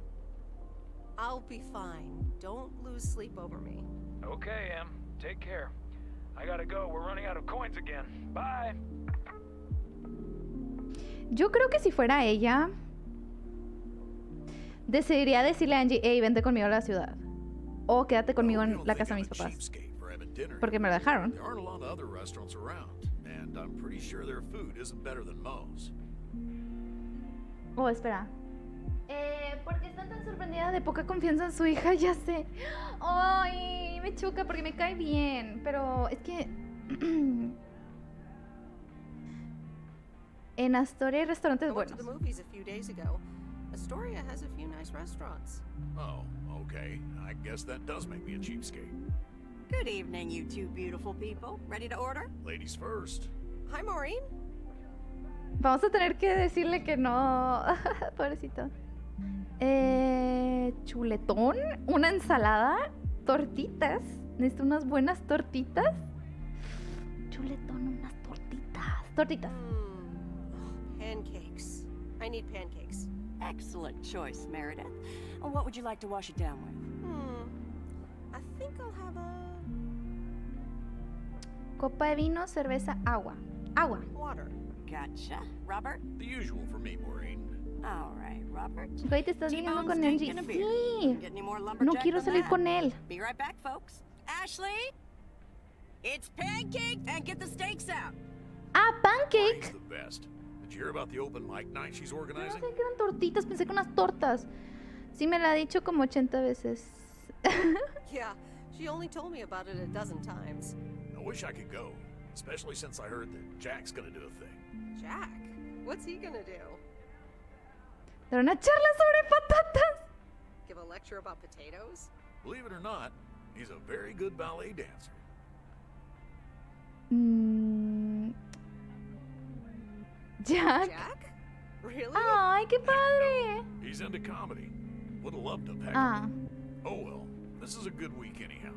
I'll be fine. Don't lose sleep over me. Okay, Em. Take care. I gotta go. We're running out of coins again. Bye. Yo creo que si fuera ella, decidiría decirle a Angie, hey, vente conmigo a la ciudad. O quédate conmigo en la casa de mis papás. Porque me lo dejaron. There aren't a lot of other restaurants around, and I'm pretty sure their food isn't better than most. Oh, espera. ¿Por qué está tan sorprendida de poca confianza en su hija? Ya sé. Ay, me choca porque me cae bien. Pero es que... en Astoria hay restaurantes buenos. I went to the movies a few days ago. Astoria has a few nice restaurants. Oh, okay. I guess that does make me a cheapskate. Good evening, you two beautiful people. Ready to order? Ladies first. Hi, Maureen. Vamos a tener que decirle que no. Pobrecito. Chuletón, una ensalada, tortitas. Necesito unas buenas tortitas. Chuletón, unas tortitas. Tortitas. Pancakes. I need pancakes. Excellent choice, Meredith. And what would you like to wash it down with? I think I'll have a... Copa de vino, cerveza, agua. Agua. Water. Gotcha. Robert? The usual for me, Maureen. All right, Robert. Güey, te estás viendo con Angie. Sí. Get any more No lumberjack quiero than salir that? con él. Be right back, folks. Ashley? It's pancake and get the steaks out. Ah, pancake. Maureen's the best. Did you hear about the open mic night she's No organizing? sé que eran tortitas, pensé que unas tortas. Sí, me la ha dicho como 80 veces. Yeah, she only told me about it a dozen times. I wish I could go. especially since I heard that Jack's gonna do a thing. Jack? What's he gonna do? Dar una charla sobre patatas. Give a lecture about potatoes? Believe it or not, he's a very good ballet dancer. Jack. Jack? Really? Ay, qué padre. He's into comedy. Would have loved to have Ah. Oh well, this is a good week anyhow.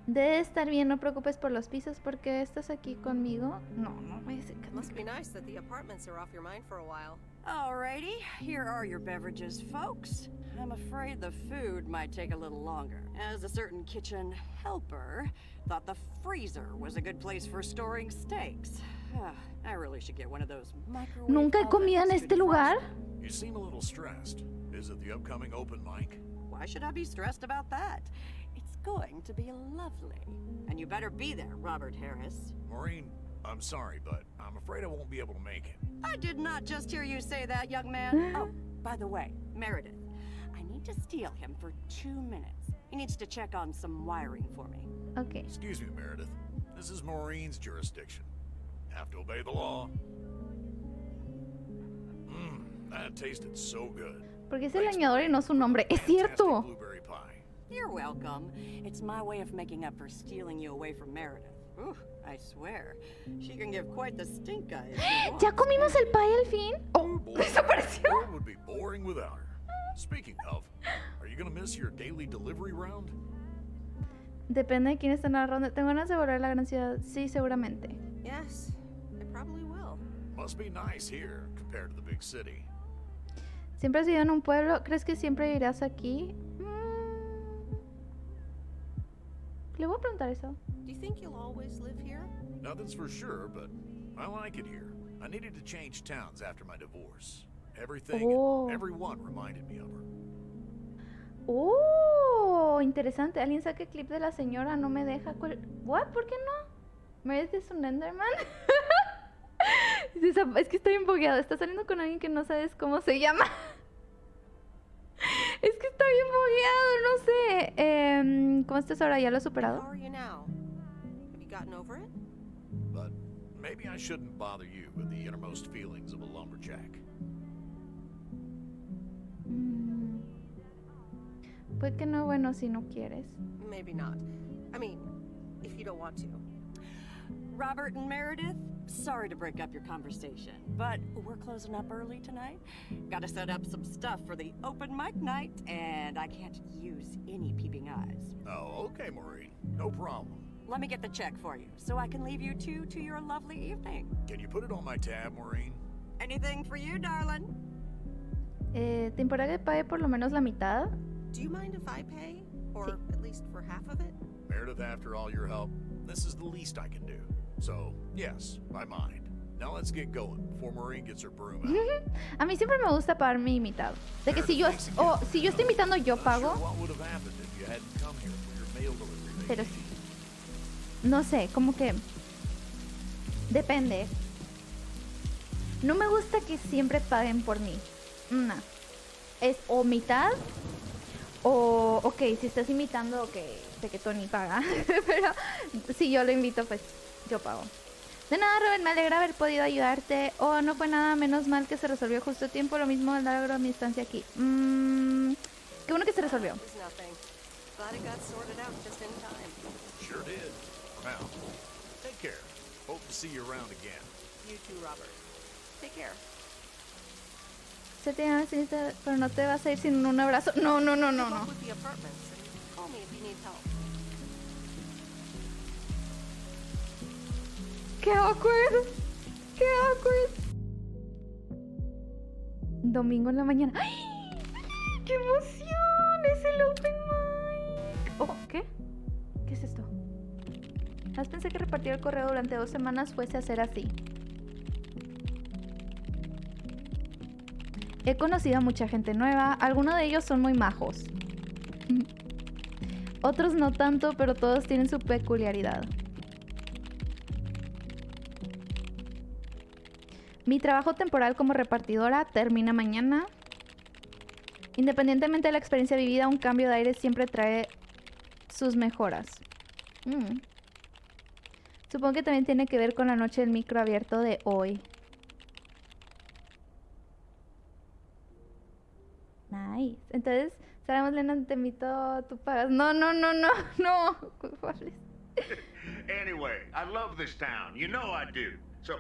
Debe estar bien, no preocupes por los pisos porque estás aquí conmigo. No, no me dice que Must be nice that the apartments are off your mind for a while. Alrighty, here are your beverages, folks. I'm afraid the food might take a little longer, as a certain kitchen helper thought the freezer was a good place for storing steaks. I really should get one of those microwave ¿Nunca he comido en ovens este to defrost lugar? them. You seem a little stressed. Is it the upcoming open mic? Why should I be stressed about that? It's going to be lovely. And you better be there, Robert Harris. Maureen, I'm sorry, but I'm afraid I won't be able to make it. I did not just hear you say that, young man. Oh, by the way, Meredith, I need to steal him for 2 minutes. He needs to check on some wiring for me. Okay. Excuse me, Meredith. This is Maureen's jurisdiction. Have to obey the law. That tasted so good. Porque es el leñador y no su nombre. Es cierto. Blueberry pie. You're welcome. It's my way of making up for stealing you away from Meredith. Ooh, I swear, she can give quite the stink eye if she wants. ¿Ya comimos el pie al fin? Oh, desapareció. World would be boring without her. Speaking of, are you gonna miss your daily delivery round? Depende de quién está en la ronda. Tengo ganas de volver a la gran ciudad. Sí, seguramente. Yes, I probably will. Must be nice here compared to the big city. ¿Siempre has vivido en un pueblo? ¿Crees que siempre irás aquí? Le voy a preguntar eso. Do you think you'll always live here? Nothing's for sure, but I like it here. I needed to change towns after my divorce. Everything and everyone reminded me of her. Oh, interesante. Alguien saque clip de la señora, no me deja. What? ¿Por qué no? Meredith es un Enderman. Es que estoy bien bugueado. Está saliendo con alguien que no sabes cómo se llama. Es que está bien bugueado, no sé. ¿Cómo estás ahora? ¿Ya lo has superado? How are you now? Have you gotten over it? But maybe I shouldn't bother you with the innermost feelings of a lumberjack. Pues que no, bueno, si no quieres. Maybe not. I mean, if you don't want to. Robert and Meredith, sorry to break up your conversation, but we're closing up early tonight. Gotta set up some stuff for the open mic night, and I can't use any peeping eyes. Oh, okay, Maureen. No problem. Let me get the check for you, so I can leave you two to your lovely evening. Can you put it on my tab, Maureen? Anything for you, darling? ¿Te importa que pague por lo menos la mitad? Do you mind if I pay? Or at least for half of it? Meredith, after all your help, this is the least I can do. So, yes, I mind. Now let's get going before Maureen gets her broom out. A mí siempre me gusta pagar mi mitad. De que si yo estoy invitando, yo pago. Pero sí. No sé, como que depende. No me gusta que siempre paguen por mí. No. Es o mitad o, ok, si estás invitando, ok, sé que Tony paga. Pero si yo lo invito, pues yo pago. De nada, Robert, me alegra haber podido ayudarte. Oh, no fue nada, menos mal que se resolvió justo a tiempo. Lo mismo al largo mi estancia aquí. Qué bueno que se resolvió. Glad it got sorted out just in time. Sure did. Now, take care. Hope to see you around again. You too, Robert. Take care. Se te llama, pero no te vas a ir sin un abrazo. No, no, no, no, Good no. luck with the apartments and call me if you need help. ¡Qué awkward! ¡Qué awkward! Domingo en la mañana. ¡Ay! ¡Qué emoción! ¡Es el open mic! Oh, ¿qué? ¿Qué es esto? Más pensé que repartir el correo durante 2 semanas fuese a ser así. He conocido a mucha gente nueva. Algunos de ellos son muy majos. Otros no tanto, pero todos tienen su peculiaridad. Mi trabajo temporal como repartidora termina mañana. Independientemente de la experiencia vivida, un cambio de aire siempre trae sus mejoras. Supongo que también tiene que ver con la noche del micro abierto de hoy. Nice. Entonces, sabemos, Lena, te invito, tú pagas. No. Anyway, I love this town. You know I do. So,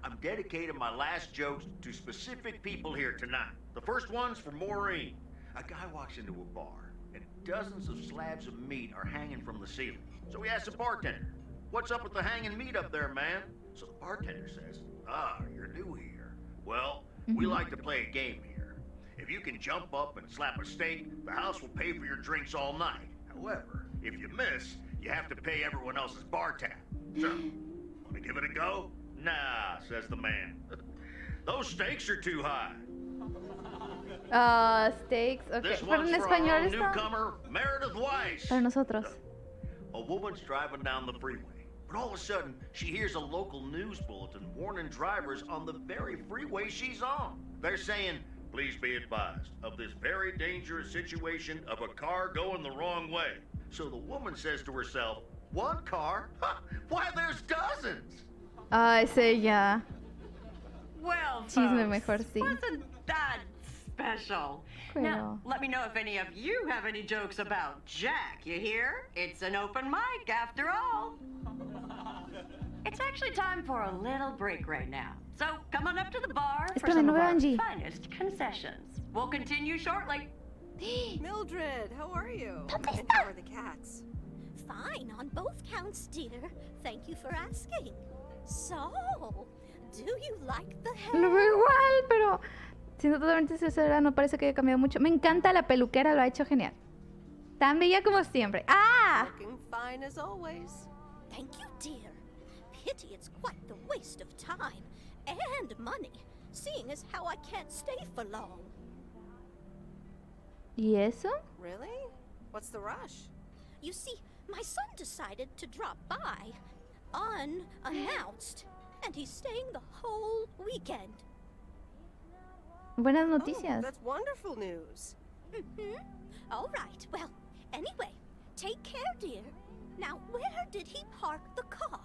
I'm dedicating my last jokes to specific people here tonight. The first one's for Maureen. A guy walks into a bar, and dozens of slabs of meat are hanging from the ceiling. So he asks the bartender, "What's up with the hanging meat up there, man?" So the bartender says, "Ah, you're new here. Well, we like to play a game here. If you can jump up and slap a steak, the house will pay for your drinks all night. However, if you miss, you have to pay everyone else's bar tab. So, want to give it a go?" "Nah," says the man. "Those stakes are too high." Steaks. Okay. This Para one's en for español our está. newcomer, Meredith Weiss. Para nosotros. A woman's driving down the freeway, but all of a sudden, she hears a local news bulletin warning drivers on the very freeway she's on. They're saying, "Please be advised of this very dangerous situation of a car going the wrong way." So the woman says to herself, "One car? Ha! Why, there's dozens!" Es ella. Well, Chisme folks, mejor, sí. wasn't that special? Now, let me know if any of you have any jokes about Jack, you hear? It's an open mic after all. It's actually time for a little break right now. So come on up to the bar for some of our Angie. finest concessions. We'll continue shortly. Mildred, how are you? And how are the cats? Fine on both counts, dear. Thank you for asking. So, do you like the hair? Lo veo igual, pero siendo totalmente sincera, no parece que haya cambiado mucho. Me encanta la peluquera, lo ha hecho genial. Tan bella como siempre. ¡Ah! Looking fine as always. Thank you, dear. Pity it's quite the waste of time and money, seeing as how I can't stay for long. ¿Y eso? Really? What's the rush? You see, my son decided to drop by, unannounced, and he's staying the whole weekend. Buenas noticias. Oh, that's wonderful news. All right, well, anyway, take care, dear. Now, where did he park the car?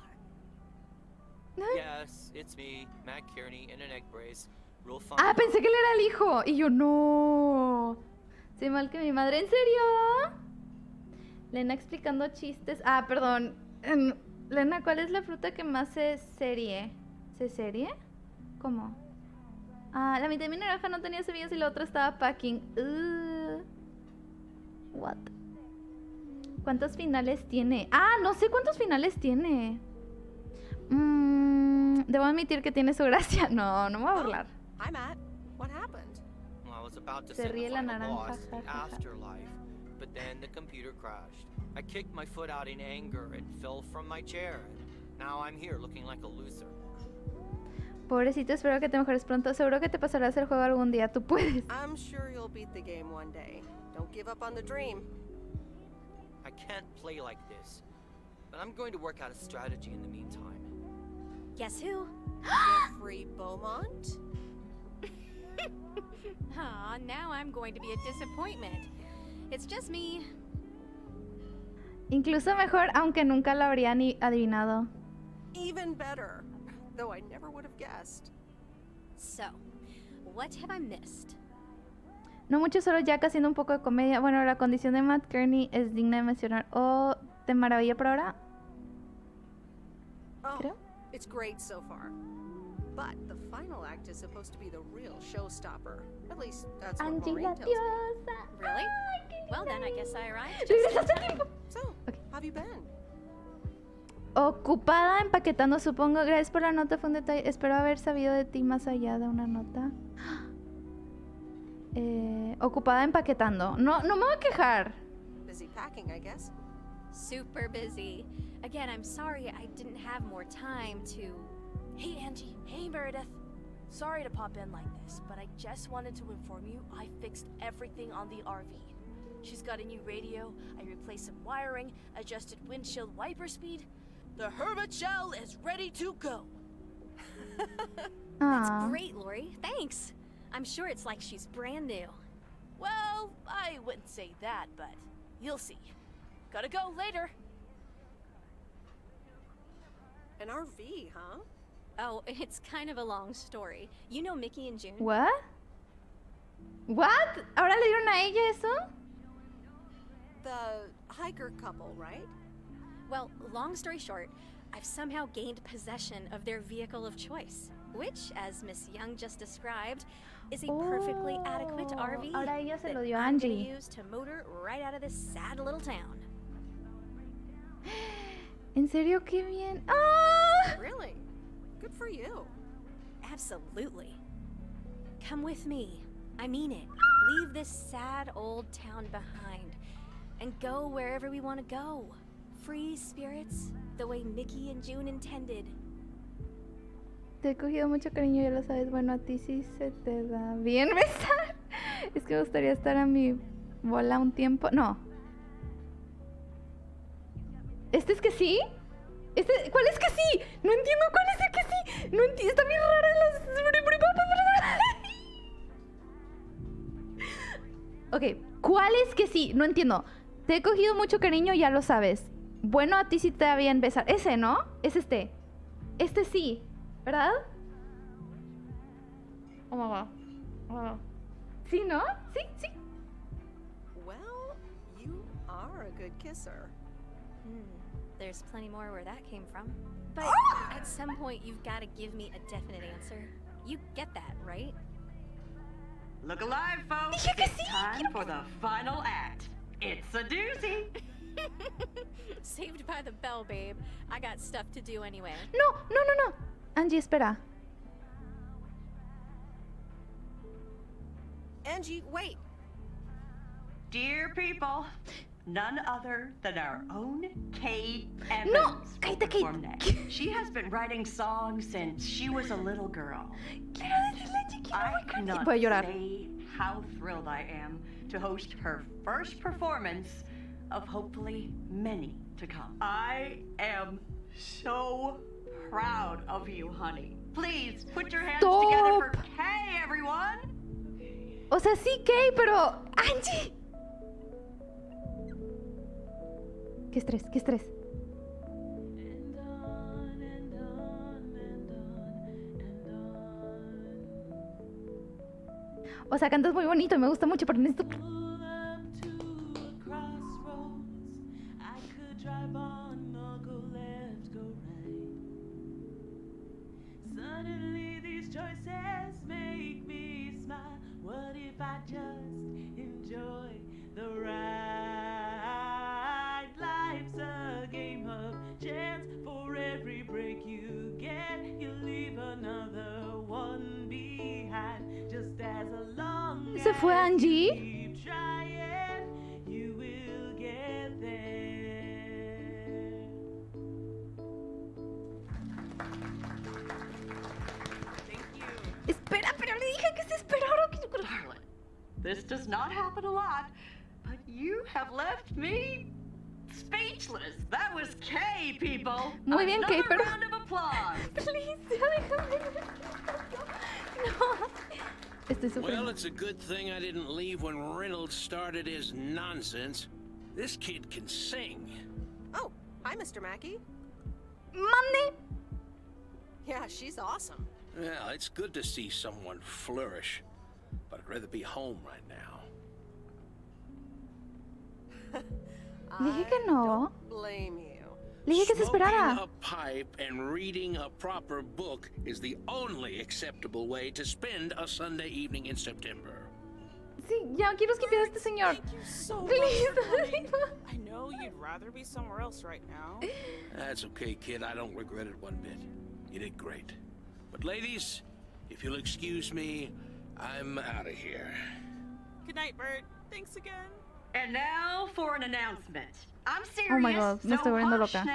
Yes, it's me, Matt Kearney, in an egg brace. Real fun. Ah, pensé que él era el hijo. Y yo, no. Soy mal que mi madre. ¿En serio? Lena explicando chistes. Ah, perdón. Lena, ¿cuál es la fruta que más se serie? ¿Se serie? ¿Cómo? Ah, la mitad de mi naranja no tenía semillas y la otra estaba packing. What? ¿Cuántos finales tiene? Ah, no sé cuántos finales tiene. Debo admitir que tiene su gracia. No, no me voy a burlar. Hi, Matt. What happened? Well, I was about to Se send ríe the la final naranja, boss to the afterlife, but then the computer crashed. I kicked my foot out in anger and fell from my chair. Now I'm here looking like a loser. Pobrecito, espero que te mejores pronto. Seguro que te pasarás el juego algún día. Tú puedes. I'm sure you'll beat the game one day. Don't give up on the dream. I can't play like this, but I'm going to work out a strategy in the meantime. Guess who? Jeffrey Beaumont? Aw, now I'm going to be a disappointment. It's just me. Incluso mejor, aunque nunca lo habría ni adivinado. Even better. Though I never would have guessed. So, what have I missed? No mucho, solo Jack haciendo un poco de comedia. Bueno, la condición de Matt Kearney es digna de mencionar. ¿O te maravilla por ahora? Oh, it's great so far. But the final act is supposed to be the real showstopper. At least that's what Angie Maureen la tells me. diosa. Really? Well, then I guess I arrived. So, how have you been? Ocupada empaquetando, supongo. Gracias por la nota, fue un detalle. Espero haber sabido de ti más allá de una nota. Ocupada empaquetando. No me voy a quejar. Busy packing, I guess. Super busy. Again, I'm sorry I didn't have more time to... Hey, Angie. Hey, Meredith. Sorry to pop in like this, but I just wanted to inform you I fixed everything on the RV. She's got a new radio, I replaced some wiring, adjusted windshield wiper speed. The hermit shell is ready to go. That's great, Lori. Thanks. I'm sure it's like she's brand new. Well, I wouldn't say that, but you'll see. Gotta go later. An RV, huh? Oh, it's kind of a long story. You know Mickey and June? What? What? ¿Ahora le dieron a ella eso? The hiker couple, right? Well, long story short, I've somehow gained possession of their vehicle of choice, which, as Miss Young just described, is a perfectly adequate RV Ahora ella se that lo dio a I'm gonna Angie. use to motor right out of this sad little town. ¿En serio? ¡Qué bien! ¡Ah! Really? Good for you. Absolutely. Come with me. I mean it. Leave this sad old town behind and go wherever we want to go. Free spirits, the way Mickey and June intended. Te he cogido mucho cariño, ya lo sabes. Bueno, a ti sí se te da bien besar. Es que me gustaría estar a mi bola un tiempo. No. ¿Este es que sí? ¿Cuál es que sí? No entiendo cuál es el que sí. No entiendo. Está bien rara las... Ok, ¿cuál es que sí? No entiendo. Te he cogido mucho cariño, ya lo sabes. Bueno, a ti sí te da bien besar. Ese, ¿no? Es este. Este sí, ¿verdad? Oh my god. Oh. ¿Sí, no? Sí, sí. Well, you are a good kisser. There's plenty more where that came from. But at some point, you've got to give me a definite answer. You get that, right? Look alive, folks. It's time for the final act. It's a doozy. Saved by the bell, babe. I got stuff to do anyway. No. Angie, espera. Angie, wait. Dear people, none other than our own Kate Evans will cállate, perform next. She has been writing songs since she was a little girl. I cannot Voy a llorar. say how thrilled I am to host her first performance of hopefully many to come. I am so proud of you, honey. Please put your hands together for Kay, everyone. O sea, sí, Kay, pero... ¡Angie! ¡Qué estrés, qué estrés! O sea, cantas muy bonito y me gusta mucho, pero necesito... Suddenly these choices make me smile. What if I just enjoy the ride? Life's a game of chance. For every break you get, you leave another one behind. Just as long ¿Se fue Angie? as you keep trying, you will get there. Espera, pero le dije que se esperara. Darling, this does not happen a lot, but you have left me speechless. That was Kay, people. Muy bien, Kay, Another pero... round of applause. Please, déjame. No. Estoy Well, sufriendo. it's a good thing I didn't leave when Reynolds started his nonsense. This kid can sing. Oh, hi, Mr. Mackey. Mande. Yeah, she's awesome. Well, it's good to see someone flourish, but I'd rather be home right now. Dije que no. Blame you. Le dije que se esperara. Smoking a pipe and reading a proper book is the only acceptable way to spend a Sunday evening in September. Sí, ya quiero esquivar a este señor. Thank you so Please. much for coming. I know you'd rather be somewhere else right now. That's okay, kid. I don't regret it one bit. You did great. But ladies, if you'll excuse me, I'm out of here. Good night, Bert. Thanks again. And now for an announcement. I'm serious. Oh my God, me so estoy volviendo hush loca.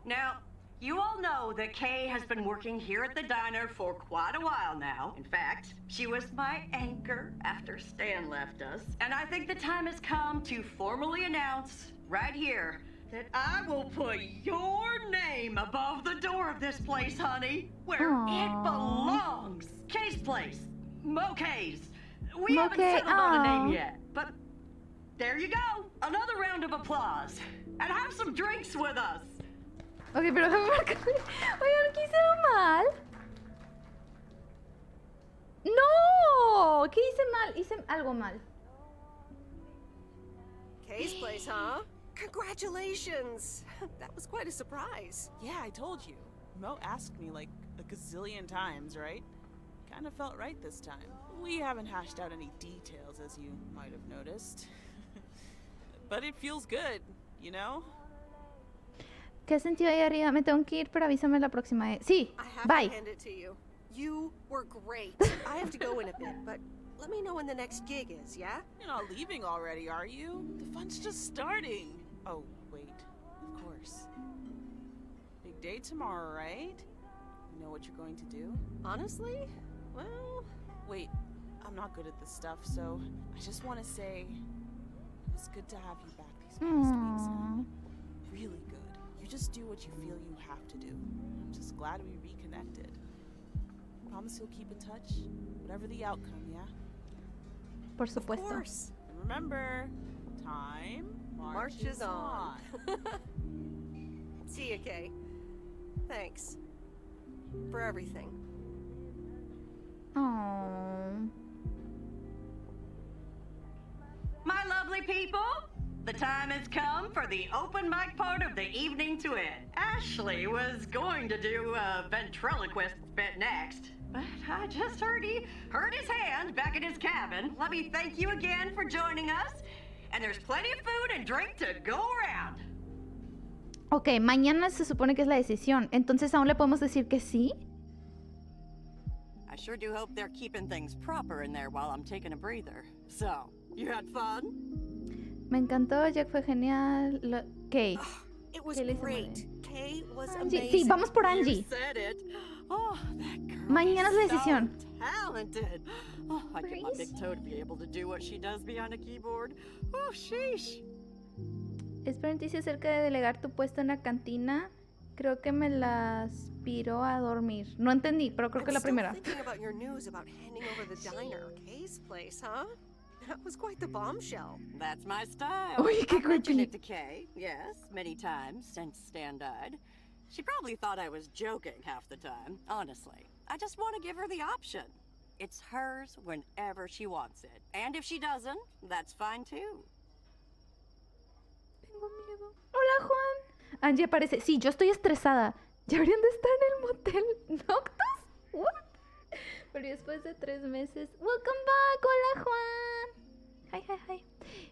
Now, you all know that Kay has been working here at the diner for quite a while now. In fact, she was my anchor after Stan left us. And I think the time has come to formally announce right here that I will put your name above the door of this place, honey, where it belongs. Kay's place. Mo Kay's. We haven't settled on a name yet, but there you go. Another round of applause. And have some drinks with us. Ok, pero déjame marcarle. Oigan, ¿qué hice mal? ¡No! ¿Qué hice mal? Hice algo mal. Kay's place, huh? Congratulations! That was quite a surprise. Yeah, I told you. Mo asked me like a gazillion times, right? Kind of felt right this time. We haven't hashed out any details, as you might have noticed. But it feels good, you know? ¿Qué sentido ahí arriba? Me tengo que ir, pero avísame la próxima vez. Sí, I have bye. to hand it to you. You were great. I have to go in a bit, but let me know when the next gig is, yeah? You're not leaving already, are you? The fun's just starting. Oh, wait. Of course. Big day tomorrow, right? You know what you're going to do? Honestly? Well... Wait, I'm not good at this stuff, so I just want to say it was good to have you back these past weeks. Huh? Really good. You just do what you feel you have to do. I'm just glad we reconnected. Promise you'll keep in touch, whatever the outcome, yeah? Por supuesto. Of course. And remember, time marches on. See ya, Kay. Thanks. For everything. Aww. My lovely people, the time has come for the open mic part of the evening to end. Ashley was going to do a ventriloquist bit next, but I just heard his hand back in his cabin. Let me thank you again for joining us, and there's plenty of food and drink to go around. Ok, mañana se supone que es la decisión, entonces aún le podemos decir que sí. I sure do hope they're keeping things proper in there while I'm taking a breather. So, you had fun? Me encantó, Jack fue genial. Kay. It was great. Kay was Angie. amazing. Sí, vamos por Angie. You said it. Oh, that girl Mañana es la decisión. so talented. Oh, I get my big toe to be able to do what she does behind a keyboard. Oh, sheesh. Espero noticias acerca de delegar tu puesto en la cantina. Creo que me la aspiró a dormir. No entendí, pero creo que la primera. Thinking about your news about handing over the diner, Kay's place, huh? That was quite the bombshell. That's my style. Uy, qué I've mentioned creepy. it to Kay, yes, many times since Stan died. She probably thought I was joking half the time, honestly. I just want to give her the option. It's hers whenever she wants it. And if she doesn't, that's fine too. Tengo miedo. Hola, Juan. Angie aparece. Sí, yo estoy estresada. ¿Ya habrían de estar en el motel Noctus? What? Pero después de 3 meses. Welcome back. Hola, Juan. Hi, hi, hi.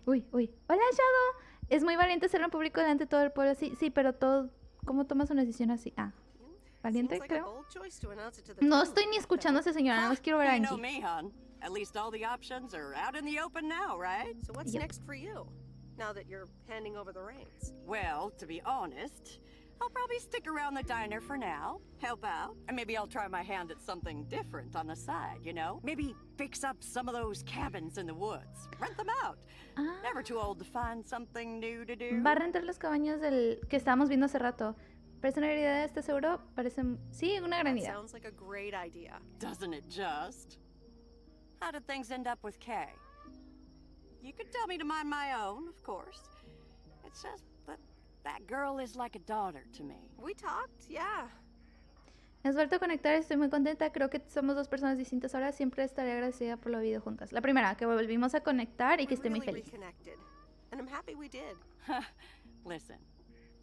Uy, uy. Hola, Shadow. Es muy valiente hacerlo en público delante de todo el pueblo. Sí, sí, pero todo... ¿Cómo tomas una decisión así? Ah. Valiente, creo. No estoy ni escuchando a esa señora. Nada más quiero ver a You know Angie. me, hon. At least all the options are out in the open now, right? So what's next for you, now that you're handing over the reins? Well, to be honest, I'll probably stick around the diner for now, help out, and maybe I'll try my hand at something different on the side, you know? Maybe fix up some of those cabins in the woods, rent them out. Never too old to find something new to do. Va a rentar las cabañas del que estábamos viendo hace rato. ¿Parece una gran idea? ¿Estás seguro? Parece... Sí, una gran idea. Sounds like a great idea. Doesn't it just? How did things end up with Kay? You could tell me to mind my own, of course. It's just that girl is like a daughter to me. We talked, yeah. Has vuelto a conectar, estoy muy contenta. Creo que somos dos personas distintas ahora. Siempre estaré agradecida por lo vivido juntas. La primera, que volvimos a conectar y que esté muy feliz. Reconnected. And I'm happy we did. Listen,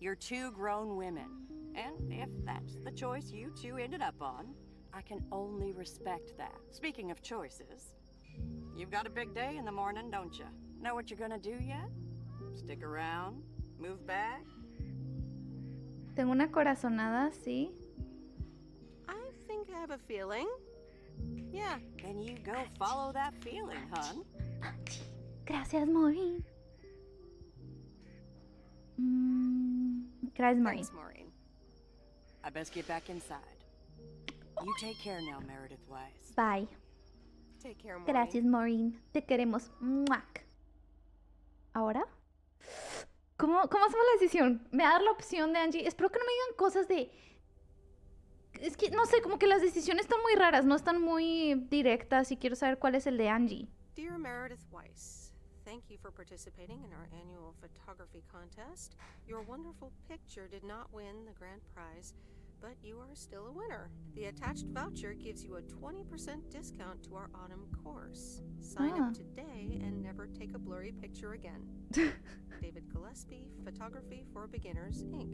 you're 2 grown women. And if that's the choice you two ended up on, I can only respect that. Speaking of choices, you've got a big day in the morning, don't you? Know what you're gonna do yet? Stick around? Move back? Tengo una corazonada, sí. I think I have a feeling. Yeah. Then you go follow that feeling, hun. Gracias, Maureen. Gracias, Maureen. Thanks, Maureen. I best get back inside. You take care now, Meredith Weiss. Bye. Take care, Maureen. Gracias, Maureen. Te queremos. ¡Muac! ¿Ahora? ¿Cómo hacemos la decisión? Me va a dar la opción de Angie. Espero que no me digan cosas de... Es que, no sé, como que las decisiones están muy raras. No están muy directas y quiero saber cuál es el de Angie. Dear Meredith Weiss, thank you for participating in our annual photography contest. Your wonderful picture did not win the grand prize, but you are still a winner. The attached voucher gives you a 20% discount to our autumn course. Sign up today and never take a blurry picture again. David Gillespie, Photography for Beginners, Inc.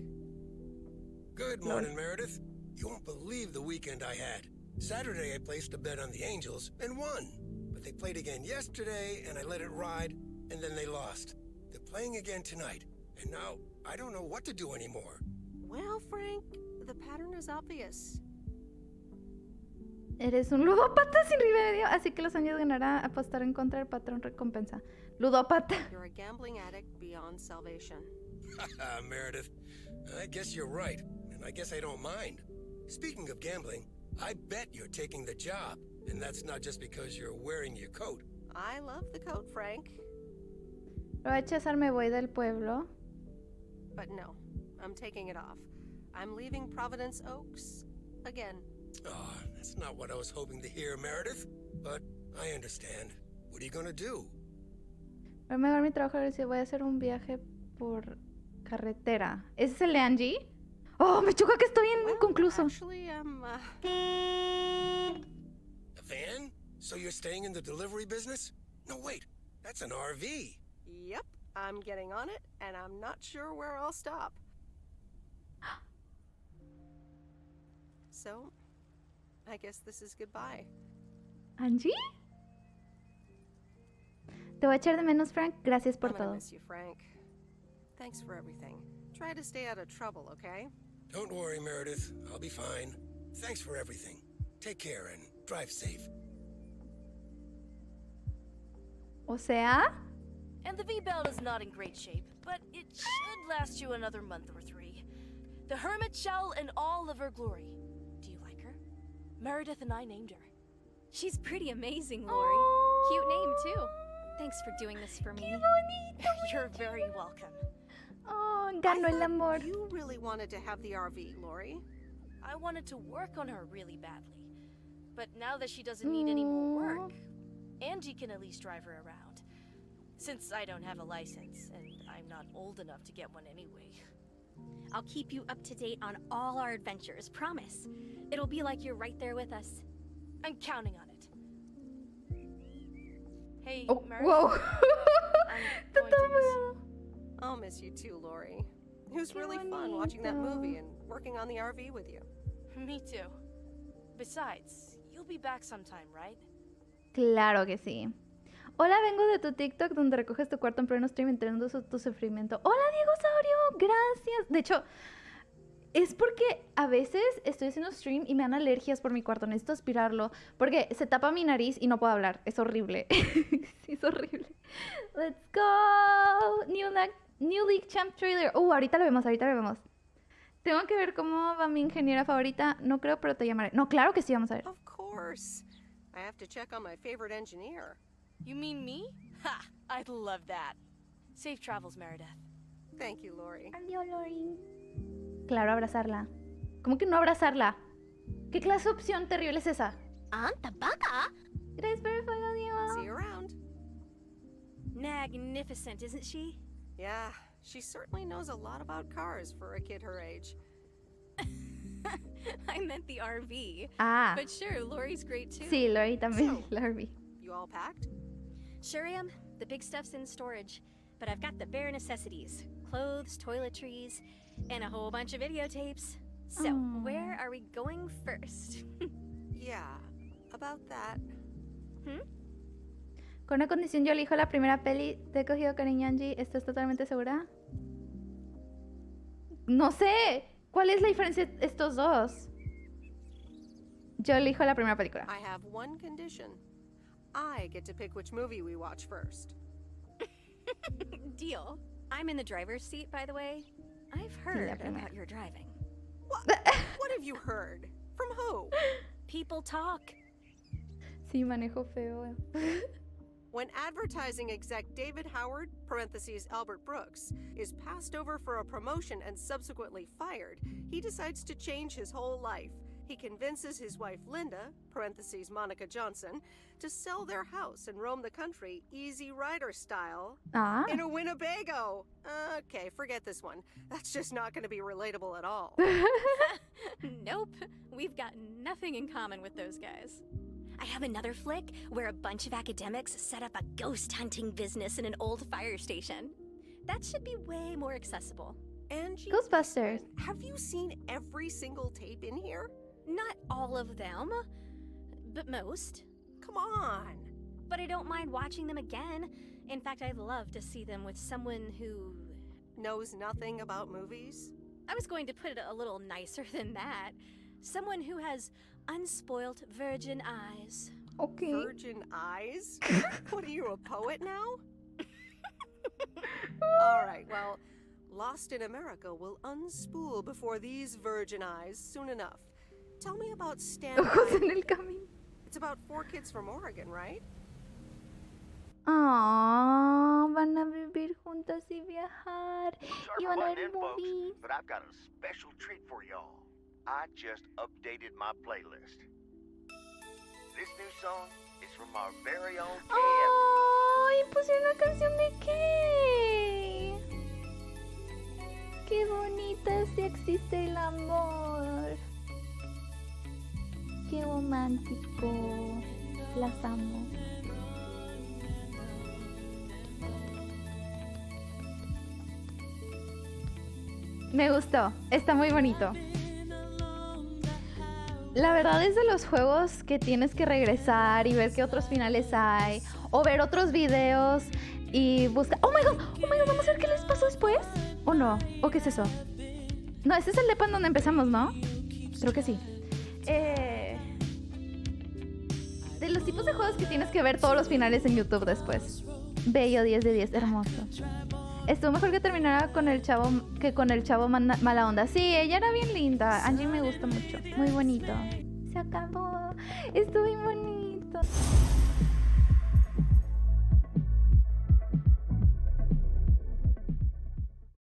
Good morning, Meredith. You won't believe the weekend I had. Saturday I placed a bet on the Angels and won. But they played again yesterday and I let it ride, and then they lost. They're playing again tonight, and now I don't know what to do anymore. Well, Frank, the pattern is obvious. Eres un ludópata sin remedio, así que los años ganará apostar en contra del patrón recompensa. Ludópata. You're a gambling addict beyond salvation. Haha, Meredith. I guess you're right, and I guess I don't mind. Speaking of gambling, I bet you're taking the job, and that's not just because you're wearing your coat. I love the coat, Frank. Lo voy a echar, me voy del pueblo. But no, I'm taking it off. I'm leaving Providence Oaks again. Oh, that's not what I was hoping to hear, Meredith. But I understand. What are you gonna do? Voy a mejor mi trabajo, voy a hacer un viaje por carretera. ¿Ese es el de Angie? Oh, me choca que estoy inconcluso. Actually, A van? So you're staying in the delivery business? No, wait. That's an RV. Yep, I'm getting on it, and I'm not sure where I'll stop. So, I guess this is goodbye. ¿Angie? Te voy a echar de menos, Frank. Gracias por I'm gonna todo. miss you, Frank. Thanks for everything. Try to stay out of trouble, okay? Don't worry, Meredith. I'll be fine. Thanks for everything. Take care and drive safe. O sea... And the V-Belt is not in great shape, but it should last you another month or 3. The Hermit Shell in all of her glory. Do you like her? Meredith and I named her. She's pretty amazing, Lori. Cute name, too. Thanks for doing this for me. You're very welcome. Oh, ganó el amor. You really wanted to have the RV, Lori. I wanted to work on her really badly. But now that she doesn't need any more work, Angie can at least drive her around. Since I don't have a license, and I'm not old enough to get one anyway. I'll keep you up to date on all our adventures, promise. It'll be like you're right there with us. I'm counting on it. Hey, Oh, Meredith. whoa. I'm going to miss you. I'll miss you too, Lori. It was really fun watching that movie and working on the RV with you. Me too. Besides, you'll be back sometime, right? Claro que sí. Hola, vengo de tu TikTok donde recoges tu cuarto en pleno stream entrando tu sufrimiento. Hola, Diego Saurio, gracias. De hecho, es porque a veces estoy haciendo stream y me dan alergias por mi cuarto. Necesito aspirarlo porque se tapa mi nariz y no puedo hablar. Es horrible. Sí, es horrible. Let's go. New League Champ trailer. Ahorita lo vemos, ahorita lo vemos. Tengo que ver cómo va mi ingeniera favorita. No creo, pero te llamaré. No, claro que sí, vamos a ver. Of course. I have to check on my favorite engineer. You mean me? Ha! I'd love that. Safe travels, Meredith. Thank you, Lori. Adiós, Lori. Claro, abrazarla. ¿Cómo que no abrazarla? ¿Qué clase de opción terrible es esa? Anta baka. Gracias por el follow, Diego. See you around. Magnificent, isn't she? Yeah, she certainly knows a lot about cars for a kid her age. I meant the RV. Ah. But sure, Lori's great too. Sí, Lori también. La RV. You all packed? Sure am. The big stuff's in storage. But I've got the bare necessities. Clothes, toiletries, and a whole bunch of videotapes. So, where are we going first? Yeah, about that. Con una condición, yo elijo la primera peli. Te he cogido cariño, Angie. ¿Estás totalmente segura? No sé. ¿Cuál es la diferencia de estos dos? Yo elijo la primera película. I have one condition. I get to pick which movie we watch first. Deal. I'm in the driver's seat, by the way. I've heard about your driving. What? What have you heard? From who? People talk. Sí, manejo feo. When advertising exec David Howard, parentheses Albert Brooks, is passed over for a promotion and subsequently fired, he decides to change his whole life. He convinces his wife Linda, parentheses Monica Johnson, to sell their house and roam the country Easy Rider style in a Winnebago. Okay, forget this one. That's just not going to be relatable at all. Nope, we've got nothing in common with those guys. I have another flick where a bunch of academics set up a ghost hunting business in an old fire station. That should be way more accessible. Angie, Ghostbusters. have you seen every single tape in here? Not all of them, but most. Come on. But I don't mind watching them again. In fact, I'd love to see them with someone who... knows nothing about movies? I was going to put it a little nicer than that. Someone who has unspoilt virgin eyes. Okay. Virgin eyes? What are you, a poet now? All right, well, Lost in America will unspool before these virgin eyes soon enough. Tell me about Stand By. It's about 4 kids from Oregon, right? Van a vivir juntas y viajar. Sorry Y for van a butting ver in, folks, movies. but I've got a special treat for y'all. I just updated my playlist. This new song is from our very own ¡Ay! Pusieron una canción de Kay. Qué bonita si existe el amor. Qué romántico. Las amo. Me gustó, está muy bonito. La verdad es de los juegos que tienes que regresar y ver qué otros finales hay. O ver otros videos y buscar... ¡Oh my god! Vamos a ver qué les pasó después. ¿O no? ¿O qué es eso? No, este es el depa en donde empezamos, ¿no? Creo que sí. De los tipos de juegos que tienes que ver todos los finales en YouTube después. Bello, 10 de 10, hermoso. Estuvo mejor que terminara con el chavo mala onda. Sí, ella era bien linda. Angie me gusta mucho. Muy bonito. Se acabó. Estuvo bien bonito.